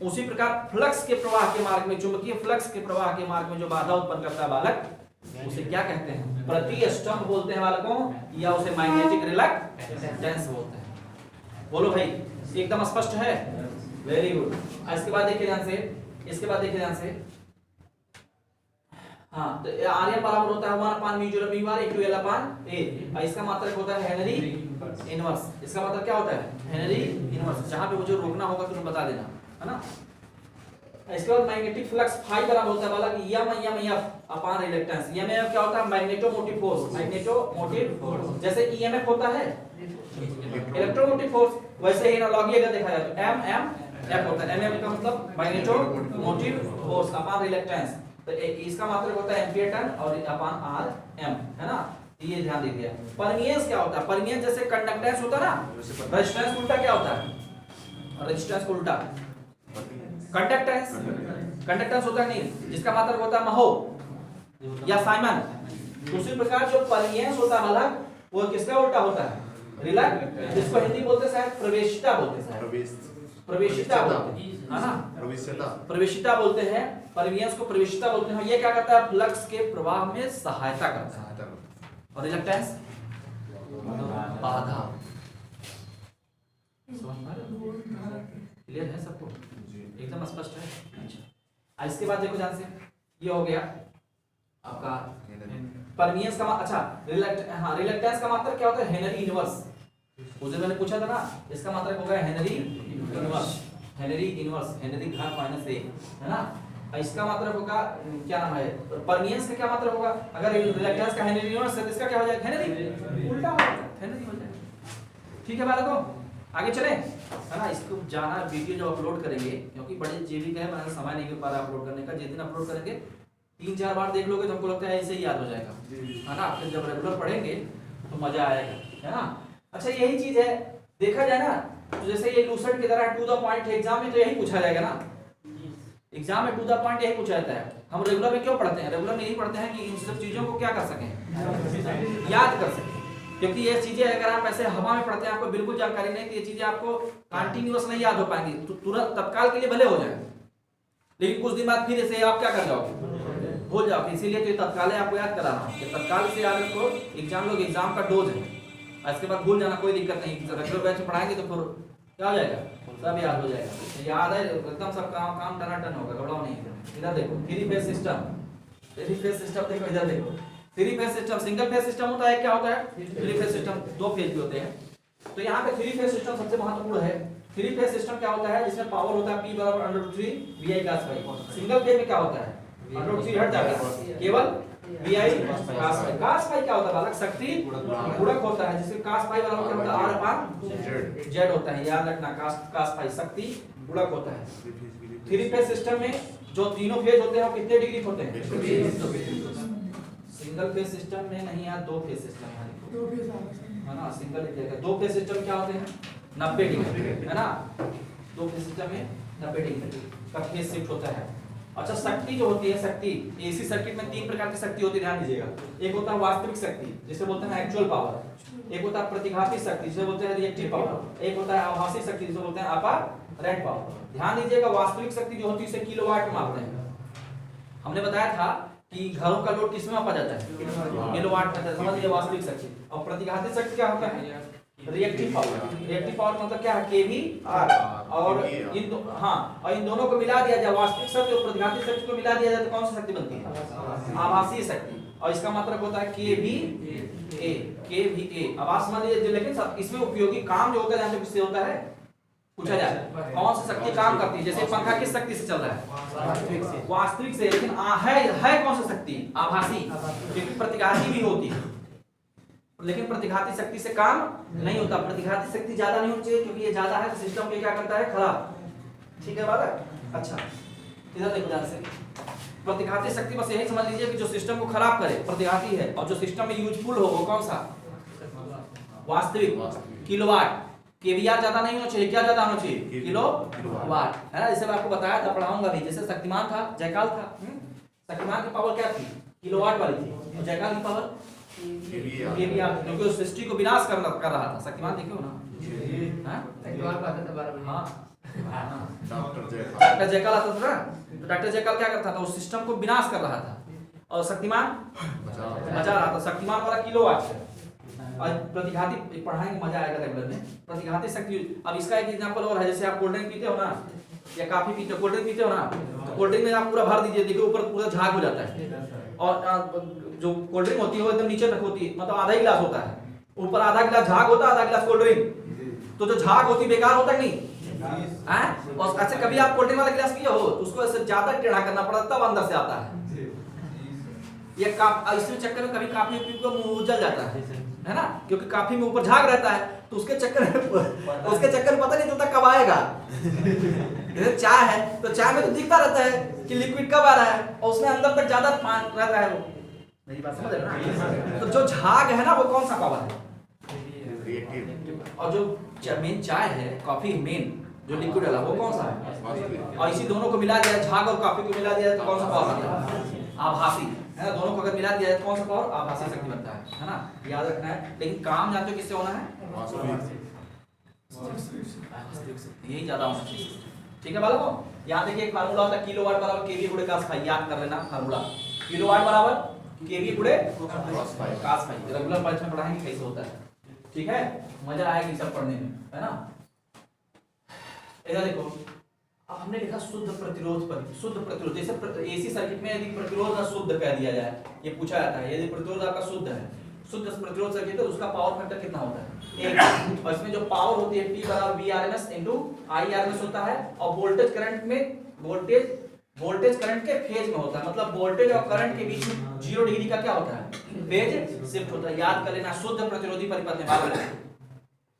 उसी प्रकार फ्लक्स के प्रवाह के मार्ग में, चुंबकीय फ्लक्स के प्रवाह के मार्ग में जो बाधा उत्पन्न करता है बालक, उसे क्या कहते हैं? प्रतिष्ठम बोलते हैं बालकों, या उसे मैग्नेटिक रिलक्टेंस बोलते हैं। बोलो भाई, एकदम स्पष्ट है? Very good. इसके बाद देखिए ध्यान से, हाँ, तो आर्यन बराबर होता है 1 upon mu 0 mu R into L upon A, और इसका मात्रक होता है हेनरी इनवर्स। इसका मतलब क्या होता है? Henry inverse. जहां पे मुझे रोकना होगा तो बता देना, है ना। इसके बाद मैग्नेटिक फ्लक्स फाई बराबर होता है वाला कि EMF अपान रिलक्टेंस। EMF क्या होता है? Magnetomotive force. जैसे EMF होता है इलेक्ट्रोमोटिव फोर्स, वैसे ही एनालॉजी अगर देखा जाए तो MMF होता है। MMF का मतलब मैग्नेटोमोटिव फोर्स अपान रिलक्टेंस, तो इसका मात्रक होता है एम्पीयर टर्न और अपान RM, है ना। ये ध्यान दीजिए। परमियंस क्या होता है? परमियंस जैसे कंडक्टेंस होता है ना, रेजिस्टेंस उल्टा क्या होता है? रेजिस्टेंस को उल्टा कंडक्टेंस होता है नहीं, जिसका मात्रक होता है महो या साइमन। दूसरी प्रकार जो परमियंस होता है मतलब वो किसका उल्टा होता है? रिलक्टेंस, जिसको हिंदी बोलते हैं शायद प्रवेशिता बोलते हैं, प्रवेशिता बोलते हैं, है ना। प्रवेशिता बोलते हैं, परमियंस को प्रवेशिता बोलते हैं। ये क्या करता है? फ्लक्स के प्रवाह में सहायता करता है, और रिलक्टेंस बाधा। क्लियर है सबको? एकदम स्पष्ट है। अच्छा, इसके बाद देखो ध्यान से, ये हो गया आपका परमियंस का। अच्छा, रिलक्टेंस का मात्रक क्या होता है? Henry inverse. उसे मैंने पूछा था ना, इसका मात्रक होगा हेनरी इनवर्स, हेनरी घात माइनस 1, है ना। इसका मात्रक होगा क्या नाम है? परमियंस का क्या मात्रक होगा? अगर रिलक्टेंस का हेनरी इनवर्स है तो इसका क्या हो जाएगा? हेनरी उल्टा हो जाएगा, हेनरी हो जाएगा। ठीक है बालकों, आगे चलें, है ना। इसको जाना वीडियो जब अपलोड करेंगे, क्योंकि बड़े जीबी का है, मैंने समय नहीं मिल पा रहा अपलोड करने का। जिस दिन अपलोड करेंगे 3-4 बार देख लोगे तो हमको लगता है ऐसे ही याद हो जाएगा, है ना। फिर जब रेगुलर पढ़ेंगे तो मजा आएगा, है ना। अच्छा, यही चीज है, देखा जाए ना, तो जैसे ये लूसेंट की तरह टू द पॉइंट एग्जाम में तो यही पूछा जाएगा ना। एग्जाम में टू द पॉइंट यही पूछा जाता है। हम रेगुलर में क्यों पढ़ते हैं? रेगुलर में यही पढ़ते हैं कि इन सब चीजों को क्या कर सकें, याद कर सकें। क्योंकि ये चीजें अगर आप ऐसे हवा में पढ़ते हैं, आपको बिल्कुल जानकारी नहीं, तो ये चीजें आपको कंटिन्यूअस नहीं याद हो पाएंगी। तो तुरंत तत्काल के लिए भले हो जाए, लेकिन कुछ दिन बाद फिर इसे आप क्या कर जाओगे? भूल जाओगे। इसीलिए तो तत्काल आपको याद कराना है कि तत्काल से याद रखो। एग्जाम का डोज है, इसके बाद भूल जाना कोई दिक्कत नहीं। रेगुलर बैच में पढ़ाएंगे तो फिर क्या हो जाएगा? सब याद हो जाएगा। याद है एकदम, सब काम टनाटन होगा, घबराओ नहीं। इधर देखो, थ्री फेज सिस्टम देखो, इधर देखो। Three phase system, single phase system होता है, क्या होता है? थ्री फेज सिस्टम 2 फेज भी होते हैं। तो यहाँ पे थ्री फेज सिस्टम सबसे महत्वपूर्ण है। थ्री फेज सिस्टम क्या होता है? जिसमें पावर होता है P बराबर √3 VI cos phi। Single phase में क्या होता है? √3 हट जाता है, केवल VI cos phi। cos phi क्या होता है बालक? शक्ति गुणक होता है, जिसके cos phi बराबर क्या होता है? R अपान Z होता है। याद रखना, cos phi शक्ति गुणक होता है। थ्री फेज सिस्टम में जो तीनों फेज होते हैं वो कितने डिग्री होते हैं? सिंगल फेज सिस्टम में नहीं यार, 2 फेज सिस्टम है ना। सिंगल एक 2 फेज सिस्टम क्या होते हैं? 90 डिग्री, है ना। 2 फेज सिस्टम में 90 डिग्री का फेज शिफ्ट होता है। अच्छा, शक्ति जो होती है, शक्ति एसी सर्किट में 3 प्रकार की शक्ति होती है, ध्यान दीजिएगा। एक होता है वास्तविक शक्ति, जिसे बोलते हैं एक्चुअल पावर। एक होता है प्रतिघाती शक्ति, जिसे बोलते हैं रिएक्टिव पावर। एक होता है आभासी शक्ति, जिसे बोलते हैं अपैरेंट पावर। ध्यान दीजिएगा, वास्तविक शक्ति जो होती है इसे किलोवाट में मापते हैं। हमने बताया था कि घरों का लोड किसमें मापा जाता है? किलोवाट में। समझ लीजिए वास्तविक शक्ति। और प्रतिघाती शक्ति क्या होता है? Reactive power. रिएक्टिव पावर मतलब क्या है? kVr। और इन दोनों को मिला दिया जाए, वास्तविक शक्ति और प्रतिघाती शक्ति को मिला दिया जाए तो कौन सी शक्ति बनती है? आभासी शक्ति। और इसका मतलब होता है kVA। आभास मान लीजिए, लेकिन इसमें उपयोगी काम जो होता है, किससे होता है? पूछा जाए कौन सी शक्ति काम करती है, जैसे पंखा किस शक्ति से चल रहा है, वास्तविक से, लेकिन है कौन सी शक्ति, आभासी, क्योंकि प्रतिघाती भी होती है, लेकिन प्रतिघाती शक्ति से काम नहीं होता। प्रतिघाती शक्ति ज्यादा नहीं होनी चाहिए, क्योंकि ये ज्यादा है तो सिस्टम को क्या करता है, खराब। ठीक है बात है। अच्छा इधर देखो ध्यान से, प्रतिघाती शक्ति बस यही समझ लीजिए कि जो सिस्टम को खराब करे प्रतिघाती है, और जो सिस्टम में यूजफुल हो वो कौन सा, वास्तविक, किलोवाट। केवीआर ज्यादा नहीं होना चाहिए, क्या ज्यादा होना चाहिए, किलोवाट, है ना। जैसे मैं आपको बताया था, पढ़ाऊंगा भी, जैसे शक्तिमान था, जयकाल था, शक्तिमान की पावर क्या थी, किलोवाट वाली थी, और जयकाल की पावर केवीआर, क्योंकि उस सृष्टि को विनाश कर रहा था। शक्तिमान देखियो ना, डॉक्टर जयकाल आता था ना, तो डॉक्टर जयकाल क्या करता था, उस सिस्टम को विनाश कर रहा था, और शक्तिमान बचा रहा था। शक्तिमान वाला किलोवाट है। और प्रतिघाती पढ़ाएंगे, मजा आएगा रेगुलर में। प्रतिघाती शक्ति, अब इसका एक एग्जांपल और है, जैसे आप कोल्ड ड्रिंक पीते हो ना, या काफी पीते हो, कोल्ड ड्रिंक पीते हो ना, तो कोल्ड ड्रिंक में आप पूरा भर दीजिए, देखिए ऊपर पूरा झाग हो जाता है, और जो कोल्ड ड्रिंक होती है वो एकदम नीचे तक होती है, मतलब आधा ही गिलास होता है, ऊपर आधा गिलास झाग होता है, आधा गिलास कोल्ड ड्रिंक, तो जो झाग होती है बेकार होता है नहीं है। और ऐसे कभी आप कोल्ड ड्रिंक वाला गिलास पिए हो, तो उसको ऐसे ज्यादा टेढ़ा करना पड़ता है, तब अंदर से आता है। ये इसी चक्कर में कभी काफी पी को मुंह उजल जाता है ना, क्योंकि काफी में ऊपर झाग रहता है, तो उसके चक्कर में पता नहीं चलता कब आएगा। जैसे चाय है, तो चाय में तो दिखता रहता है कि लिक्विड कब आ रहा है, और उसमें अंदर तक ज्यादा रहता है। वो मेरी बात समझ रहे हो ना। तो जो झाग है ना, वो कौन सा पावर है, और जो मेन चाय है, कॉफी मेन जो लिक्विड वाला, वो कौन सा है। और इसी दोनों को मिला दिया, झाग और कॉफी को मिला दिया तो कौन सा पावर आ गया, आभासी, है ना। दोनों को अगर मिला दिया तो कौन सा पावर, आभासी शक्ति बनता है ना, याद रखना है। लेकिन काम जानते हो किससे होना है, यही ज्यादा होना चाहिए। ठीक है बालकों, यहाँ देखिए एक फार्मूला होता है, किलोवाट बराबर केवी गुणे cos फाई, याद कर लेना फार्मूला, किलोवाट बराबर केवी गुणे cos फाई। रेगुलर परीक्षा में पढ़ाएंगे कैसे होता है, ठीक है, मजा आएगी सब पढ़ने में, है ना। इधर देखो, अब हमने लिखा शुद्ध प्रतिरोध पर, शुद्ध प्रतिरोध, जैसे एसी सर्किट में यदि प्रतिरोध अशुद्ध कह दिया जाए, ये पूछा जाता है, यदि प्रतिरोध आपका शुद्ध है, शुद्ध प्रतिरोध सर्किट है, उसका पावर फैक्टर कितना होता है, 1। और इसमें जो पावर होती है P बराबर VRMS into IRMS होता है, और वोल्टेज करंट में वोल्टेज करंट के फेज में होता है, मतलब वोल्टेज और करंट के बीच में 0 डिग्री का क्या होता है, फेज शिफ्ट होता है। याद कर लेना, शुद्ध प्रतिरोधी परिपथ में,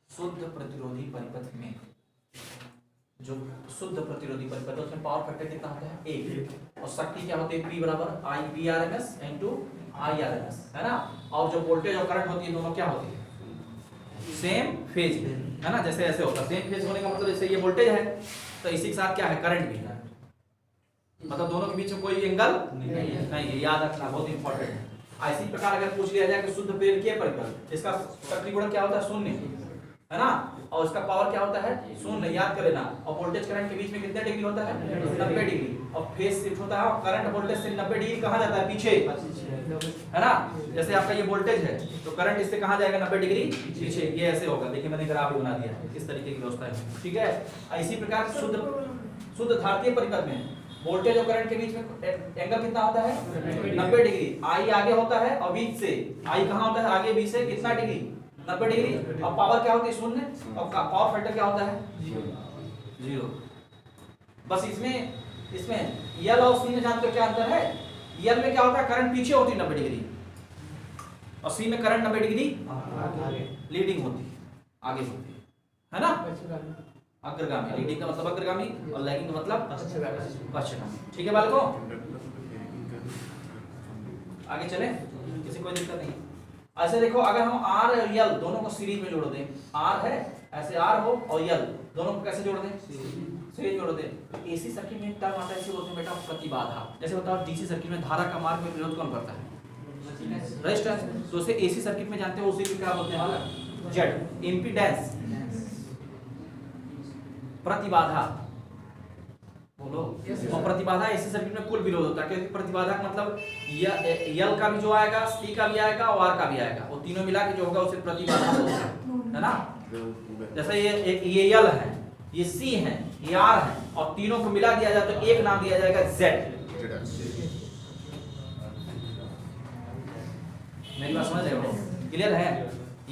शुद्ध प्रतिरोधी परिपथ में जो शुद्ध प्रतिरोधी परिपथ है, उसमें पावर फैक्टर कितना होता है, 1, और शक्ति क्या होती है, P बराबर VRMS into IRMS, है ना। और जो वोल्टेज और करंट होती है, दोनों क्या होती है, सेम फेज, है ना। जैसे ऐसे होता है, सेम फेज होने का मतलब जैसे ये वोल्टेज है, तो इसी के साथ क्या है, करंट भी है, मतलब दोनों के बीच में कोई एंगल नहीं है, याद रखना, बहुत इंपॉर्टेंट है। इसी प्रकार अगर पूछ लिया जाए कि शुद्ध प्रेरकीय परिपथ, इसका शक्ति गुणक क्या होता है, 0, है ना, और उसका पावर क्या होता है, 0, याद कर लेना। और वोल्टेज करंट के बीच में कितने डिग्री होता है, 90 डिग्री, और फेज शिफ्ट होता है, और करंट वोल्टेज से 90 डिग्री कहां जाता है, पीछे, है ना। जैसे आपका ये वोल्टेज है, तो करंट इससे कहां जाएगा, 90 डिग्री पीछे, ये ऐसे होगा। देखिए मैंने ग्राफ बना दिया, इस तरीके की व्यवस्था है, ठीक है। इसी प्रकार शुद्ध धारतीय परिपथ में वोल्टेज और करंट के बीच में एंगल कितना होता है, 90 डिग्री। आई आगे होता है, और बीच से आई कहां होता है, आगे बीच से कितना डिग्री, 90 डिग्री। और पावर क्या होती है, 0, और पावर फैक्टर क्या होता है, 0। बस इसमें यल और सी में जानते हो क्या अंतर है। यल में क्या होता है, करंट पीछे होती है 90 डिग्री, और सी में करंट 90 डिग्री लीडिंग होती है, आगे होती है ना। अग्रगामी, लीडिंग का मतलब अग्रगामी, और लैगिंग का मतलब पश्चगामी। ठीक है बालकों, आगे चले, किसी कोई दिक्कत नहीं। ऐसे देखो, अगर हम R और L दोनों को सीरीज में जोड़ दें, R है ऐसे R हो, और L दोनों को कैसे जोड़ दें, सीरीज जोड़ दें। एसी सर्किट में टर्म आता है, इसे बोलते हैं बेटा प्रतिबाधा। जैसे बताओ, डीसी सर्किट में धारा का मार्ग में विरोध कौन करता है, रेजिस्टेंस। तो उसे एसी सर्किट में जानते हो, उसी को क्या बोलते हैं, जेड, इम्पीडेंस, प्रतिबाधा, बोलो। और प्रतिबाधा एसी सर्किट में कुल विरोध होता है, क्योंकि प्रतिबाधा का मतलब यल का भी जो आएगा, सी का भी आएगा, और आर का भी आएगा, वो तीनों मिला के जो होगा उसे प्रतिबाधा बोलते हैं, है ना। जैसे ये यल है, ये सी है, ये आर है, और तीनों को मिला दिया जाए तो एक नाम दिया जाएगा जेड। मेरी बात समझ रहे हो, क्लियर है।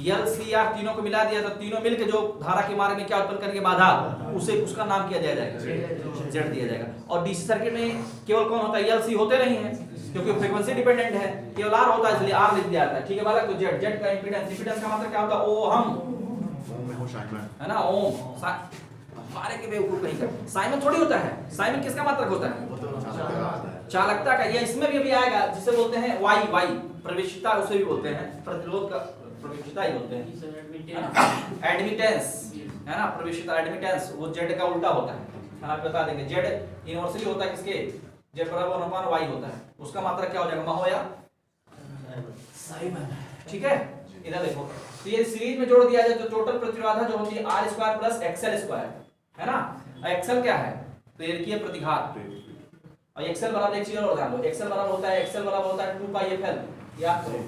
यल सी आर तीनों को मिला दिया तो तीनों मिलकर जो धारा के मार्ग में क्या उत्पन्न करेंगे, बाधा, उसे उसका नाम किया जाएगा जेड दिया जाएगा। और डीसी सर्किट में केवल कौन होता है, यल सी होते नहीं है क्योंकि फ्रीक्वेंसी डिपेंडेंट है, केवल आर होता है इसलिए आर लिख दिया जाता है। ठीक है बालक, तो जेड, जेड का इंपीडेंस का मतलब क्या होता है, ओम, है ना, ओम। सारे के बेवकूफ कहीं का साइमन थोड़ी होता है, साइमन किसका मात्रक होता है, चालकता का। या इसमें भी अभी आएगा जिसे बोलते हैं वाई, वाई प्रवेशिता उसे भी बोलते हैं, प्रतिरोध का प्रवेशिता ही बोलते हैं, एडमिटेंस है ना, प्रवेशिता एडमिटेंस वो जेड का उल्टा होता है। आप बता देंगे जेड इनवर्सली होता है किसके, जेड बराबर 1 वाई होता है, उसका मात्रक क्या हो जाएगा, महो या साइमन। ठीक है, इधर देखो, तो ये सीरीज में जोड़ दिया जाए तो टोटल प्रतिबाधा जो होती है R square plus XL square, है ना। एक्सएल क्या है, तो ये देखिए प्रतिघात, और एक्सएल बराबर एक चीज और ध्यान दो, एक्सएल बराबर होता है, एक्सएल बराबर होता है 2 पाई एफएल, याद करो,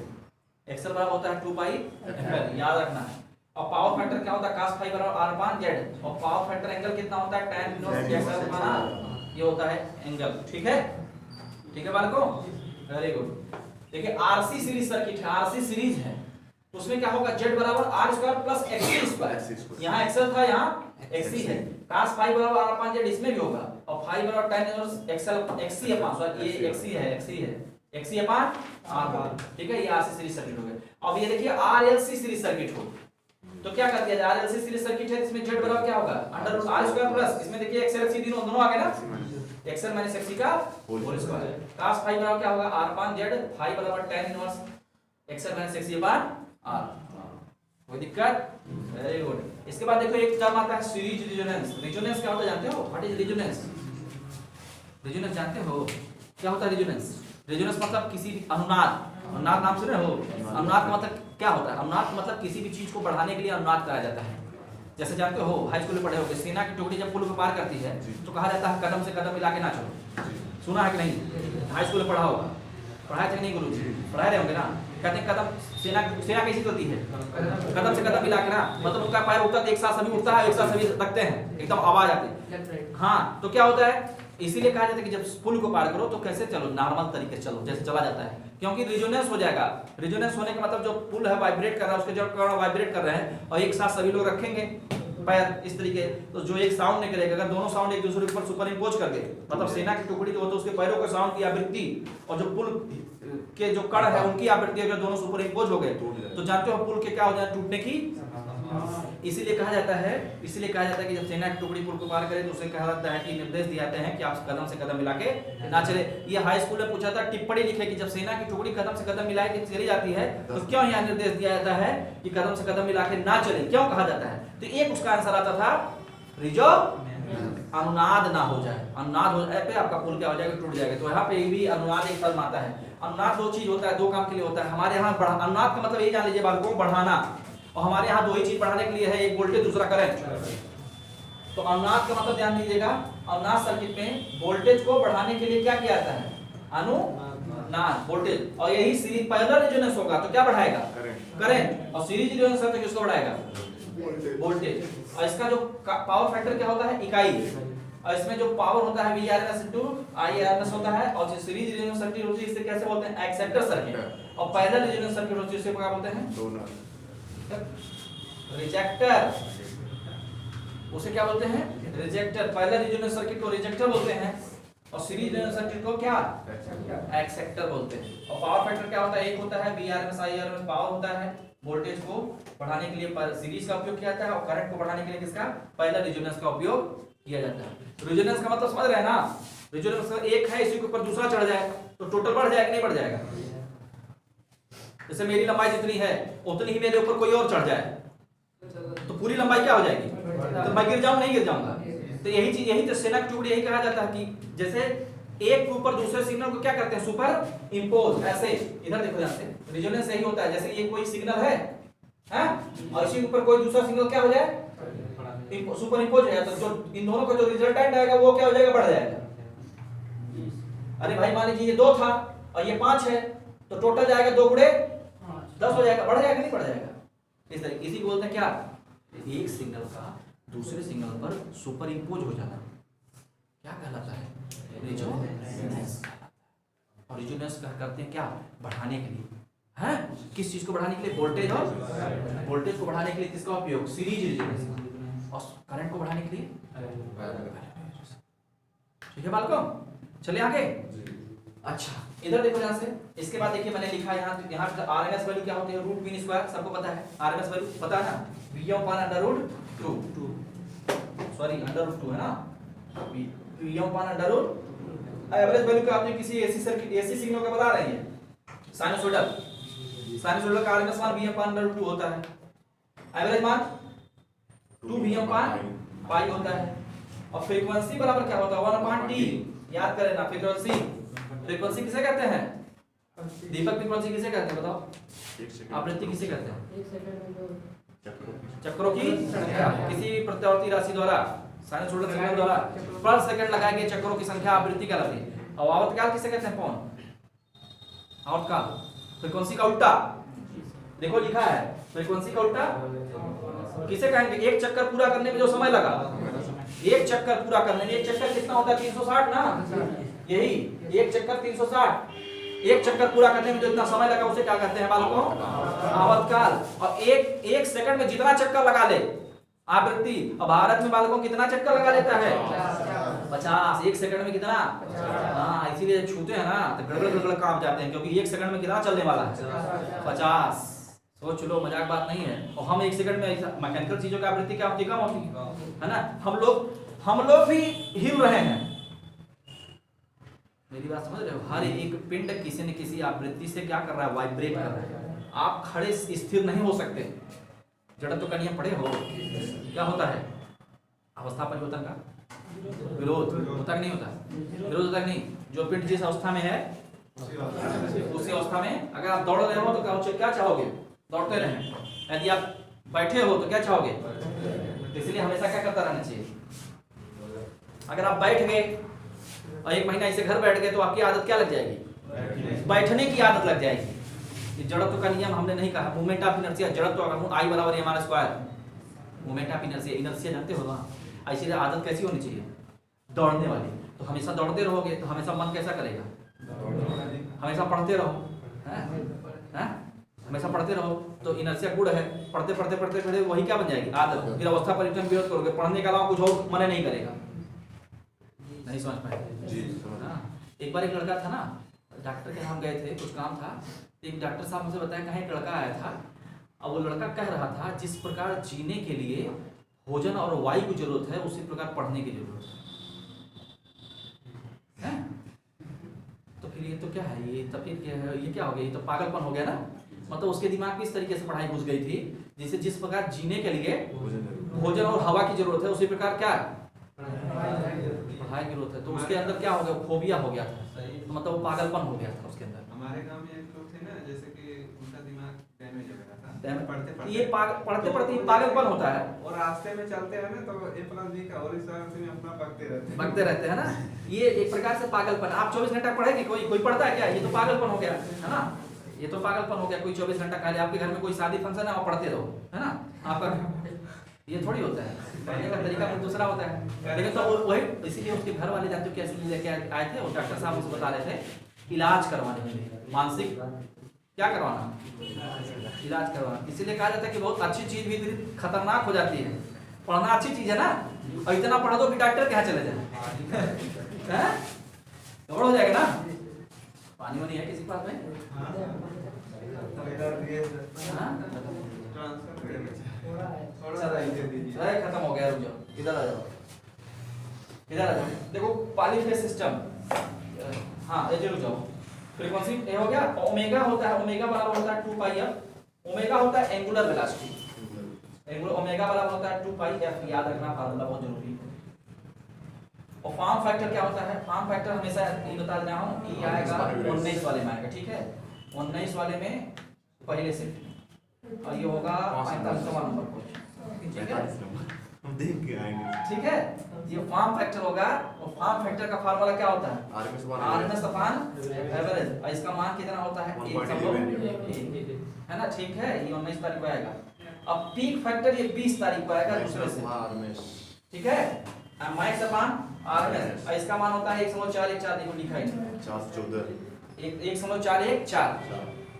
एक्सएल बराबर होता है 2 पाई एफएल, याद रखना है। और पावर फैक्टर क्या होता है, cos फाई बराबर r अपान z, और पावर फैक्टर एंगल कितना होता है, tan इनवर्स z अपान r, ये होता है एंगल। ठीक है, ठीक है बालकों, वेरी गुड। देखिए आरसी सीरीज सर्किट है, आरसी सीरीज है, तो उसमें क्या होगा, z बराबर r square plus xc square, यहाँ xl था, यहाँ xc है, cos फाई बराबर r अपान z इसमें भी होगा, और फाई बराबर tan इनवर्स xc अपान, सॉरी ये xc है, xc अपान r। ठीक है, ये आरसी सीरीज सर्किट हो गया। अब ये देखिए आरएलसी सीरीज सर्किट हो तो क्या कर दिया जाए, आरएलसी सीरीज सर्किट है, इसमें z बराबर क्या होगा, under root r square plus, इसमें देखिए xl xc दोनों आ गए ना, xl माइनस xc का होल स्क्वायर, cos फाई बराबर क्या होगा, r अपान z, फाई बराबर tan inverse xl minus xc upon r। कोई दिक्कत, वेरी गुड। इसके बाद देखो एक टर्म आता है सीरीज रेजोनेंस। रेजोनेंस क्या होता है जानते हो, व्हाट इज रेजोनेंस, रेजोनेंस जानते हो क्या होता है रेजोनेंस? रेजोनेंस मतलब किसी भी अनुनाद, अनुनाद नाम सुने हो, अनुनाद का मतलब क्या होता है, अनुनाद का मतलब किसी भी चीज को बढ़ाने के लिए अनुनाद कराया जाता है। जैसे जानते हो हाई स्कूल में पढ़े होगे, सेना की टुकड़ी जब पुल को पार करती है तो कहा जाता है कदम से कदम मिला के ना चलो, सुना है कि नहीं, हाई स्कूल में पढ़ा होगा, पढ़ाया था कि नहीं गुरुजी, पढ़ाए रहे होंगे ना। कहते हैं कदम, सेना कैसी चलती है, कदम से कदम मिला के ना, मतलब उनका पैर उठता है एक साथ सभी उठता है, एक साथ सभी रखते हैं, एकदम आवाज आती है। हाँ, तो क्या होता है, इसीलिए कहा जाता है कि जब पुल को पार करो तो कैसे चलो, नॉर्मल तरीके से चलो, जैसे चला जाता है, क्योंकि रिजोनेंस हो जाएगा। रिजोनेंस होने का मतलब जो पुल है वाइब्रेट कर रहा है, उसके जो कण वाइब्रेट कर रहे हैं, और एक साथ सभी लोग रखेंगे पैर इस तरीके, तो जो एक साउंड निकलेगा, अगर दोनों साउंड एक दूसरे के ऊपर सुपर इंपोज कर दे, मतलब सेना की टुकड़ी जो होता है उसके पैरों के साउंड की आवृत्ति और जो पुल के जो कण है उनकी आवृत्ति अगर दोनों सुपर इंपोज हो गए तो जानते हो पुल के क्या हो जाए, टूटने की। इसीलिए कहा जाता है कि जब सेना की टुकड़ी पुल को पार करे तो उसे कहा जाता है कि निर्देश दिए जाते हैं कि आप कदम से कदम मिला के ना चले। ये हाई स्कूल में पूछा था, टिप्पणी लिखे कि जब सेना की टुकड़ी कदम से कदम मिला के चली जाती है तो क्यों यहाँ निर्देश दिया जाता है कि कदम से कदम मिला के ना चले, क्यों कहा जाता है? तो एक उसका आंसर आता था रिजो, अनुनाद ना हो जाए, अनुनाद हो जाए पे आपका पुल क्या हो जाएगा, टूट जाएगा। तो यहाँ पे भी अनुनाद एक टर्म आता है। अनुनाद दो चीज होता है, दो काम के लिए होता है। हमारे यहाँ अनुनाद का मतलब ये जान लीजिए बालकों, बढ़ाना, और हमारे यहाँ दो ही चीज बढ़ाने के लिए है, एक वोल्टेज दूसरा करंट। तो अनुनाद का मतलब ध्यान दीजिएगा, अनुनाद सर्किट में वोल्टेज को बढ़ाने के लिए क्या किया जाता है, अनुनाद वोल्टेज, और यही सीरीज पैरेलल रेजोनेंस होगा तो क्या बढ़ाएगा, करंट, और सीरीज रेजोनेंस है तो किसको बढ़ाएगा, वोल्टेज। और इसका जो पावर फैक्टर क्या होता है, इकाई, और इसमें जो पावर होता है VRMS इनटू IRMS होता है। और जो सीरीज रेजोनेंस सर्किट होती है इसे कैसे बोलते हैं, एक्सेप्टर सर्किट, और पैरेलल रेजोनेंस सर्किट होती है इसे क्या बोलते हैं, रिजेक्टर, उसे क्या बोलते हैं, रिजेक्टर। पैरेलल रेजोनेंस सर्किट को रिजेक्टर बोलते हैं और सीरीज रेजोनेंस सर्किट को क्या, एक्सेप्टर बोलते हैं। और पावर फैक्टर क्या होता है, एक होता है VRMS IRMS, पावर होता है, वोल्टेज को बढ़ाने के लिए सीरीज का उपयोग किया जाता है, और करंट को बढ़ाने के लिए किसका, पैरेलल रेजोनेंस का उपयोग किया जाता है। रेजोनेंस का मतलब समझ रहे हैं ना, रेजोनेंस एक है, इसी के ऊपर दूसरा चढ़ जाए तो टोटल बढ़ जाएगा, नहीं बढ़ जाएगा। जैसे मेरी लंबाई जितनी है उतनी ही मेरे ऊपर कोई और चढ़ जाए तो पूरी लंबाई क्या हो जाएगी, तो मैं गिर जाऊं, नहीं गिर जाऊंगा। तो यही चीज, यही तो सेना की टुकड़ी यही कहा जाता है कि जैसे एक के ऊपर दूसरे सिग्नल को क्या करते हैं, सुपर इंपोज। ऐसे इधर देखो, यहाँ से रेजोनेंस यही होता है, जैसे ये कोई सिग्नल है, और इसी के ऊपर कोई दूसरा सिग्नल क्या हो जाए, सुपर इंपोज हो जाए, तो जो इन दोनों का जो रिजल्टेंट आएगा वो क्या हो जाएगा, बढ़ जाएगा। अरे भाई मान लीजिए ये 2 था और ये 5 है, तो टोटल जाएगा 2 गुणे 10 हो जाएगा, बढ़ जाएगा नहीं बढ़ जाएगा। इस तरह इसी को बोलते हैं क्या, एक सिग्नल का दूसरे सिग्नल पर सुपर इंपोज हो जाना, क्या कहलाता है, रेजोनेंस। और रेजोनेंस करते हैं क्या, बढ़ाने के लिए। है किस चीज को बढ़ाने के लिए? वोल्टेज और वोल्टेज को बढ़ाने के लिए किसका उपयोग? Series resonance. और करंट को बढ़ाने के लिए ठीक है बालकों, चलिए आगे। अच्छा इधर देखो यहाँ से, इसके बाद देखिए मैंने लिखा यहाँ आरएमएस वैल्यू क्या होती है? रूट मीन स्क्वायर, सबको पता है आरएमएस वैल्यू पता है ना, Vm/√2 सॉरी √2 है ना, Vm/√2। एवरेज वैल्यू का आपने किसी एसी सर्किट एसी सिग्नल का बता रहे हैं, साइनसोइडल का आरएमएस मान Vm/√2 होता है, एवरेज मान 2Vm/π होता है। और फ्रीक्वेंसी बराबर क्या होता है? 1/t। याद करें ना, फ्रीक्वेंसी किसे कहते हैं? दीपक फ्रीक्वेंसी किसे कहते हैं बताओ? आवृत्ति किसे कहते हैं? चक्रों की संख्या। किसी प्रत्यावर्ती राशि द्वारा साइनसोइडल सिग्नल द्वारा पर सेकंड लगाए गए चक्रों की संख्या आवृत्ति कहलाती है। और आवर्तकाल किसे कहते हैं? कौन? आवर्तकाल फ्रीक्वेंसी का उल्टा। देखो लिखा है फ्रीक्वेंसी का उल्टा किसे कहेंगे? एक चक्कर पूरा करने में जो समय लगा, एक चक्कर पूरा करने में, एक चक्कर कितना होता है? 360 ना, यही एक चक्कर 360। एक चक्कर पूरा करने में जो इतना समय लगा उसे क्या कहते हैं बालकों? आवर्तकाल। और एक सेकंड में जितना चक्कर लगा ले आवृत्ति। अब भारत में बालकों कितना चक्कर लगा लेता है? 50। एक सेकंड में कितना? हाँ इसीलिए छूते हैं ना तो गड़गड़ गड़गड़ काम जाते हैं, क्योंकि एक सेकंड में कितना चलने वाला है? 50। सोच लो, मजाक बात नहीं है। और हम एक सेकंड में मैकेनिकल चीजों की आवृत्ति क्या होती? कम होती है ना। हम लोग भी हिल रहे हैं, मेरी बात समझ रहे हो? हर एक पिंड किसी न किसी आवृत्ति से क्या कर रहा है? वाइब्रेट कर रहा है। आप खड़े स्थिर नहीं हो सकते। जड़त्व का नियम पढ़े हो? क्या होता है? अवस्था परिवर्तन का विरोध होता कि नहीं होता? विरोध होता कि नहीं? जो पिंड जिस अवस्था में है उसी अवस्था में अगर आप दौड़ रहे हो तो क्या चाहोगे? दौड़ते रहें। यदि आप बैठे हो तो क्या चाहोगे? इसलिए हमेशा क्या करता रहना चाहिए। अगर आप बैठ गए और 1 महीना ऐसे घर बैठ गए तो आपकी आदत क्या लग जाएगी? बैठने की आदत लग जाएगी। ये जड़त्व का नियम हमने नहीं कहा, मूवमेंट ऑफ इनर्शिया। जड़त्व का I बराबर mr²। Movement of inertia, inertia जानते हो ना। ऐसी आदत कैसी होनी चाहिए? दौड़ने वाली। तो हमेशा दौड़ते रहोगे तो हमेशा मन कैसा करेगा? हमेशा पढ़ते रहो, हैं? हमेशा पढ़ते रहो तो इनर्शिया गुड है। पढ़ते पढ़ते पढ़ते पढ़ते वही क्या बन जाएगी? आदत। फिर अवस्था परिवर्तन विरोध करोगे, पढ़ने के अलावा कुछ और मन नहीं करेगा। नहीं समझ पाए जी? एक बार एक लड़का था ना, डॉक्टर के हम गए थे, कुछ काम था। एक डॉक्टर साहब मुझे बताया कहाँ एक लड़का आया था। अब वो लड़का कह रहा था जिस प्रकार जीने के लिए भोजन और वायु की जरूरत है उसी प्रकार पढ़ने की जरूरत है। तो फिर ये तो क्या है? ये तो फिर क्या है? ये क्या हो गया? ये तो पागलपन हो गया ना। मतलब उसके दिमाग में इस तरीके से पढ़ाई घुस गई थी जिसे जिस प्रकार जीने के लिए भोजन और हवा की जरूरत है उसी प्रकार क्या पढ़ाई की जरूरत है। तो उसके अंदर क्या हो गया? फोबिया हो गया था। तो मतलब वो पागलपन हो गया था उसके अंदर। हमारे गांव में एक लोग थे ना, जैसे कि उनका दिमाग डैमेज हो गया था। ये पढ़ते पढ़ते पागलपन होता है। और रास्ते में चलते हैं ना तो A+B का और इस तरह से अपना बकते रहते हैं ना। ये एक प्रकार से पागलपन। आप 24 घंटा पढ़ेंगे? कोई पढ़ता है क्या? ये तो पागलपन हो गया है ना। ये तो पागलपन हो गया। कोई 24 घंटा खाली आपके घर में कोई शादी फंक्शन है आप पढ़ते रहो, है ना। आपका ये थोड़ी होता है, पढ़ने का तरीका कुछ दूसरा होता है। लेकिन तो वही इसीलिए उसके घर वाले जानते हो कैसे लेके आए थे। और डॉक्टर साहब मुझे बता रहे थे इलाज करवाने के लिए, मानसिक क्या करवाना? इलाज करवाना। इसीलिए कहा जाता है कि बहुत अच्छी चीज भी खतरनाक हो जाती है। पढ़ना अच्छी चीज है ना, और इतना पढ़ा दो कि डॉक्टर के यहाँ चले जाए, गड़बड़ हो जाएगा ना। पानी वानी है किसी के पास में? खत्म हो गया, रुक जाओ, इधर आ जाओ, इधर आ जाओ। देखो पॉलीफेज सिस्टम, हाँ ये रुक जाओ। फ्रीक्वेंसी ए हो गया। ओमेगा होता है, ओमेगा बराबर होता है 2πf। ओमेगा होता है एंगुलर वेलोसिटी। एंगुलर ओमेगा बराबर होता है 2πf। याद रखना, फार्मूला बहुत जरूरी है। और फॉर्म फैक्टर क्या होता है? फॉर्म फैक्टर हमेशा ये बता देना हूं, ये आएगा 19 वाले में आएगा, ठीक है। 19 वाले में पहले से, और ये होगा 45वां नंबर क्वेश्चन, ठीक है। हम देख के आएंगे, ठीक है। ये फॉर्म फैक्टर होगा। और फॉर्म फैक्टर का फार्मूला क्या होता है? RMS upon average. और इसका मान कितना होता है? 1/1 है ना, ठीक है। ये 19 तारीख को आएगा। अब पीक फैक्टर ये 20 तारीख को आएगा दूसरे से, ठीक है। मैक्स अपॉन आरएमएस, और इसका मान होता है 1.414। देखो लिखा है 414, 1.414,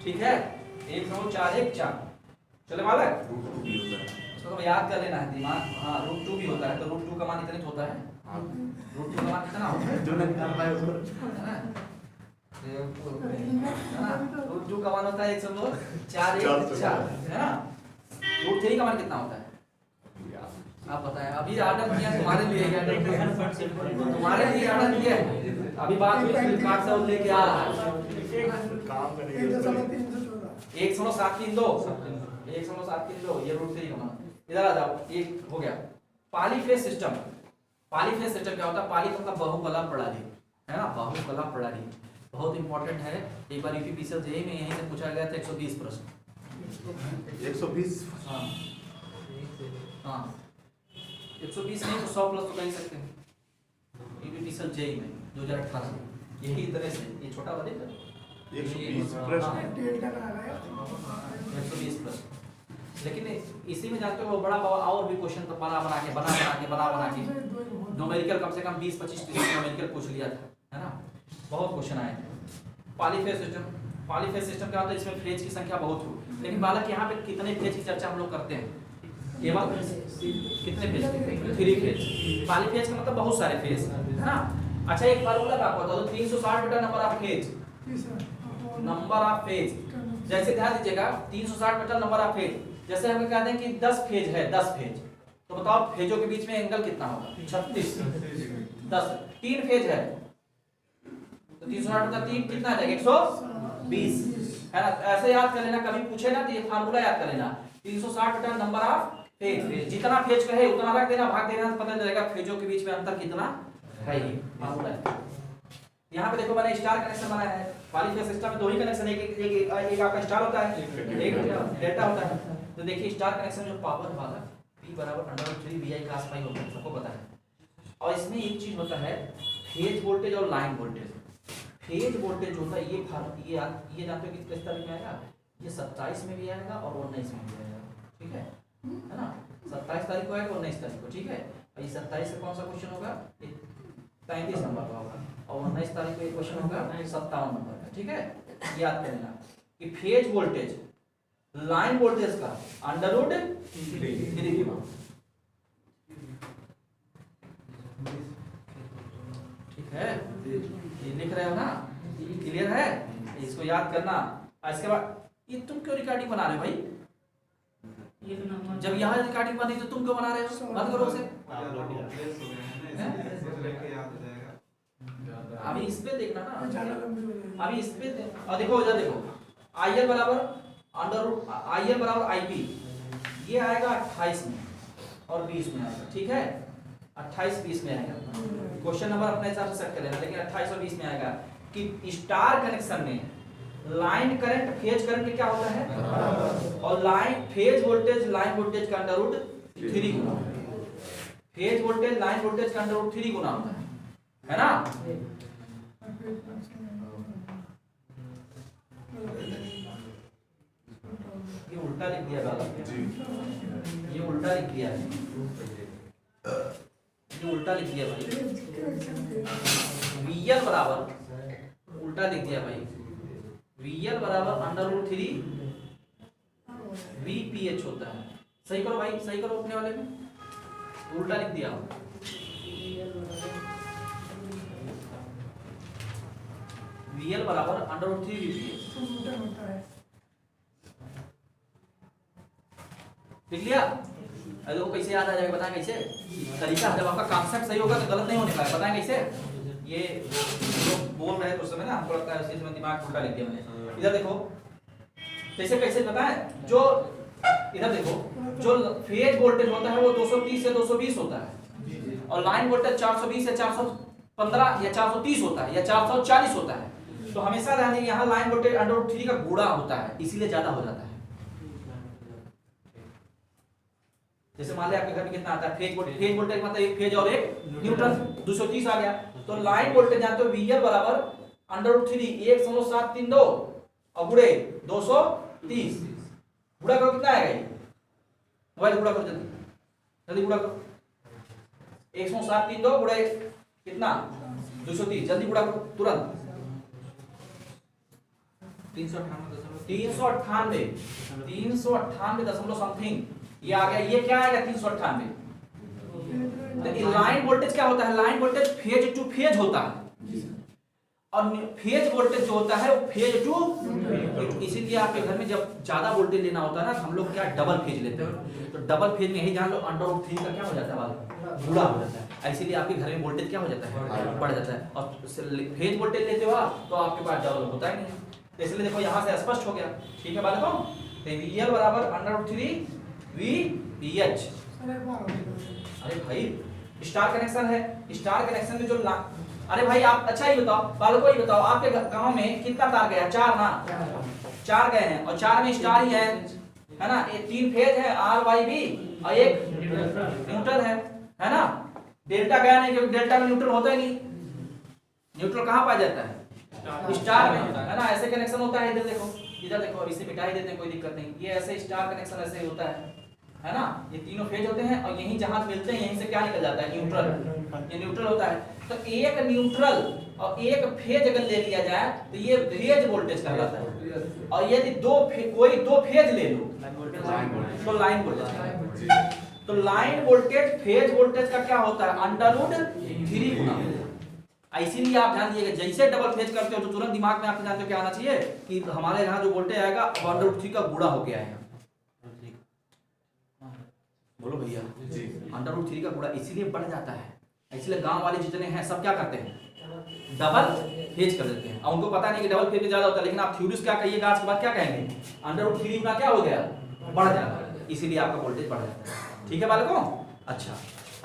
ठीक है। 1.41 चले वाला है। रूट टू भी होता है। इसको तो याद कर लेना है दिमाग। हाँ √2 भी होता है, तो √2 का मान इतना होता है। √2 का मान कितना होता है जो नहीं निकाल पाए उसको है ना? √2 का मान होता है 1.41 है ना। √3 का मान कितना होता है आप बताएं। अभी आर्डर किया तुम्हारे लिए, तुम्हारे लिए आर्डर किया है। अभी बात हुई फ्लिपकार्ट से लेके आ रहा है काम करेंगे 1.732 ये √3 का मान। इधर आ जाओ, एक हो गया। Polyphase system. पॉलीफेज सिस्टम क्या होता है? पॉली मतलब बहुकला प्रणाली है ना, बहुकला प्रणाली बहुत इंपॉर्टेंट है। एक बार यूपीपीसीएल जेईई में यहीं से पूछा गया था 120 प्रश्न। 120 हाँ हाँ 120 नहीं तो 100 प्लस तो कह ही सकते हैं। यूपीपीसीएल जेईई में 2018 यही तरह से ये छोटा वाले 120 प्रश्न 120 प्लस। लेकिन इसी में जानते हो बड़ा और भी क्वेश्चन तो बना बना के न्यूमेरिकल कम से कम 20-25 न्यूमेरिकल पूछ लिया था है ना, बहुत क्वेश्चन आए थे। पॉलीफेज सिस्टम क्या होता है? इसमें फेज की संख्या बहुत हो, लेकिन बालक यहाँ पे कितने फेज की चर्चा हम लोग करते हैं? केवल कितने फेज? 3 फेज। पॉलीफेज का मतलब बहुत सारे फेज है ना। अच्छा एक फार्मूला आपको बता दो, 360 बटा number of phase. Number of phase जैसे ध्यान दीजिएगा, 360 बटा नंबर ऑफ फेज। जैसे हम कहते हैं कि 10 फेज है, 10 फेज, तो बताओ फेजों के बीच में एंगल कितना होगा? 36। 10 3 फेज है तो 360 बटा 3 कितना आ जाएगा? 120 है ना। ऐसे याद कर लेना, कभी पूछे ना तो ये फार्मूला याद कर लेना। 360 बटा नंबर ऑफ फेज, जितना फेज कहे उतना रख देना, भाग देना, पता चलेगा फेजों के बीच में अंतर कितना है। ये फार्मूला है। यहाँ पे देखो मैंने स्टार कनेक्शन बनाया है। पॉलीफेज सिस्टम में 2 ही कनेक्शन, एक आपका स्टार होता है, एक डेल्टा होता है। तो देखिए स्टार कनेक्शन जो पावर वाला P बराबर √3 VI cos pi होता है, सबको पता है। और इसमें एक चीज होता है फेज वोल्टेज और लाइन वोल्टेज। फेज वोल्टेज होता है ये जानते हो कि किस तारीख में आएगा? ये 27 में भी आएगा और 19 में भी आएगा, ठीक है ना। 27 तारीख को आएगा, 19 तारीख को, ठीक है। और ये 27 से कौन सा क्वेश्चन होगा? 33 नंबर का होगा, और 19 तारीख को एक क्वेश्चन होगा 57 नंबर का, ठीक है। याद कर लेना कि फेज वोल्टेज लाइन वोल्टेज का √3 ठीक है। ये लिख रहे हो ना, क्लियर है? इसको याद करना। इसके बाद ये तुम क्यों रिकॉर्डिंग बना रहे हो भाई? जब यहाँ रिकॉर्डिंग बनी तो तुम क्यों बना रहे हो? बंद करो उसे। अभी इस पे देखना ना, अभी इस पे और देखो इधर देखो, IL बराबर IP, ये आएगा 28 में और 20 में आएगा, ठीक है। 28-20 में आएगा। क्वेश्चन नंबर अपने हिसाब से सेट कर लेना, लेकिन 28 और 20 में आएगा कि स्टार कनेक्शन में लाइन करंट फेज करंट क्या होता है? और line phase voltage line voltage का √3 गुना, फेज वोल्टेज लाइन वोल्टेज का √3 गुना होता है ना। ये उल्टा लिख दिया बाबा, ये उल्टा लिख दिया है, ये उल्टा लिख दिया भाई। VL बराबर उल्टा लिख दिया भाई, VL बराबर √3 VPH होता है। सही करो भाई, सही करो अपने वाले में, उल्टा लिख दिया। VL बराबर √3 VPH लिख लिया। अरे वो कैसे याद आ जाएगा बताएं कैसे? तरीका जब आपका कॉन्सेप्ट सही होगा तो गलत नहीं होने पाएगा, बताएं कैसे? ये लोग बोल रहे हैं तो उस समय ना हमको लगता है इसी में दिमाग उल्टा लिख दिया मैंने। इधर देखो कैसे कैसे बताएं, जो इधर देखो जो फेज वोल्टेज होता है वो 230 से 220 होता है, और लाइन वोल्टेज 420 या 415 या 430 होता है या 440 होता है। तो हमेशा ध्यान देंगे यहाँ लाइन वोल्टेज √3 का गुणा होता है, इसीलिए ज्यादा हो जाता है। जैसे मान लिया आपके घर में कितना आता है फेज वोल्टेज मतलब एक फेज और एक न्यूट्रल 230 आ गया, तो लाइन वोल्टेज जानते हो VL बराबर √3 1.732 और गुणे 230, गुणा करो कितना आएगा? ये मोबाइल गुणा करो जल्दी जल्दी गुणा करो, 1.732 गुणे कितना 230, जल्दी गुणा करो तुरंत। 398 398 समथिंग ये आ गया। ये क्या आएगा 398। तो लाइन वोल्टेज क्या होता है? Line voltage phase two phase होता है और फेज वोल्टेज जो होता है वो फेज टू। इसीलिए आपके घर में जब ज्यादा वोल्टेज लेना होता है ना तो हम लोग क्या डबल फेज लेते हैं। तो डबल फेज में यही जान लो √3 का क्या हो जाता है वाला गुणा हो जाता है। इसीलिए आपके घर में वोल्टेज क्या हो जाता है? बढ़ जाता है। और फेज वोल्टेज लेते हो आप तो आपके पास डबल होता ही नहीं। तो इसलिए देखो यहाँ से स्पष्ट हो गया। ठीक है बात देखो, तो VL बराबर √3 VH। अरे भाई स्टार कनेक्शन है, स्टार कनेक्शन में जो अरे भाई आप अच्छा ही बताओ, बालको ही बताओ, आपके गांव में कितना तार गया? 4 ना, 4 गए हैं और 4 में स्टार ही है ना। ये 3 फेज है RYB और एक न्यूट्रल है ना। डेल्टा गया नहीं क्योंकि डेल्टा में न्यूट्रल होता ही नहीं। न्यूट्रल कहाँ पाया जाता है? स्टार में, है ना। ऐसे कनेक्शन होता है। इधर देखो, इधर देखो, अब इसे मिटा ही देते हैं, कोई दिक्कत नहीं। ये ऐसे स्टार कनेक्शन ऐसे होता है ना। ये तीनों फेज होते हैं और यहीं जहां मिलते हैं यहीं से क्या निकल जाता है? न्यूट्रल। ये न्यूट्रल होता है। तो एक न्यूट्रल और एक फेज अगर ले लिया जाए तो ये फेज वोल्टेज कहलाता है। और यदि कोई दो फेज ले लो तो लाइन वोल्टेज। तो लाइन वोल्टेज फेज वोल्टेज का क्या होता है? √3 गुना। इसीलिए आप ध्यान दिएगा, जैसे डबल फेज करते हो तो तुरंत दिमाग में आपके जानते हो क्या आना चाहिए कि हमारे यहाँ जो वोल्टेज आएगा √3 का गुणा होके आएगा। बोलो भैया जी, √3 का गुणा इसीलिए बढ़ जाता है। इसलिए गांव वाले जितने हैं सब क्या करते हैं? डबल फेज कर देते हैं। और उनको पता नहीं कि डबल फेज में ज्यादा होता है, लेकिन आप थ्योरीज क्या कहिएगा आज के बाद क्या कहेंगे? √3 गुना क्या हो गया? बढ़ जाता है। इसीलिए आपका वोल्टेज बढ़ जाता है। ठीक है बालकों? अच्छा,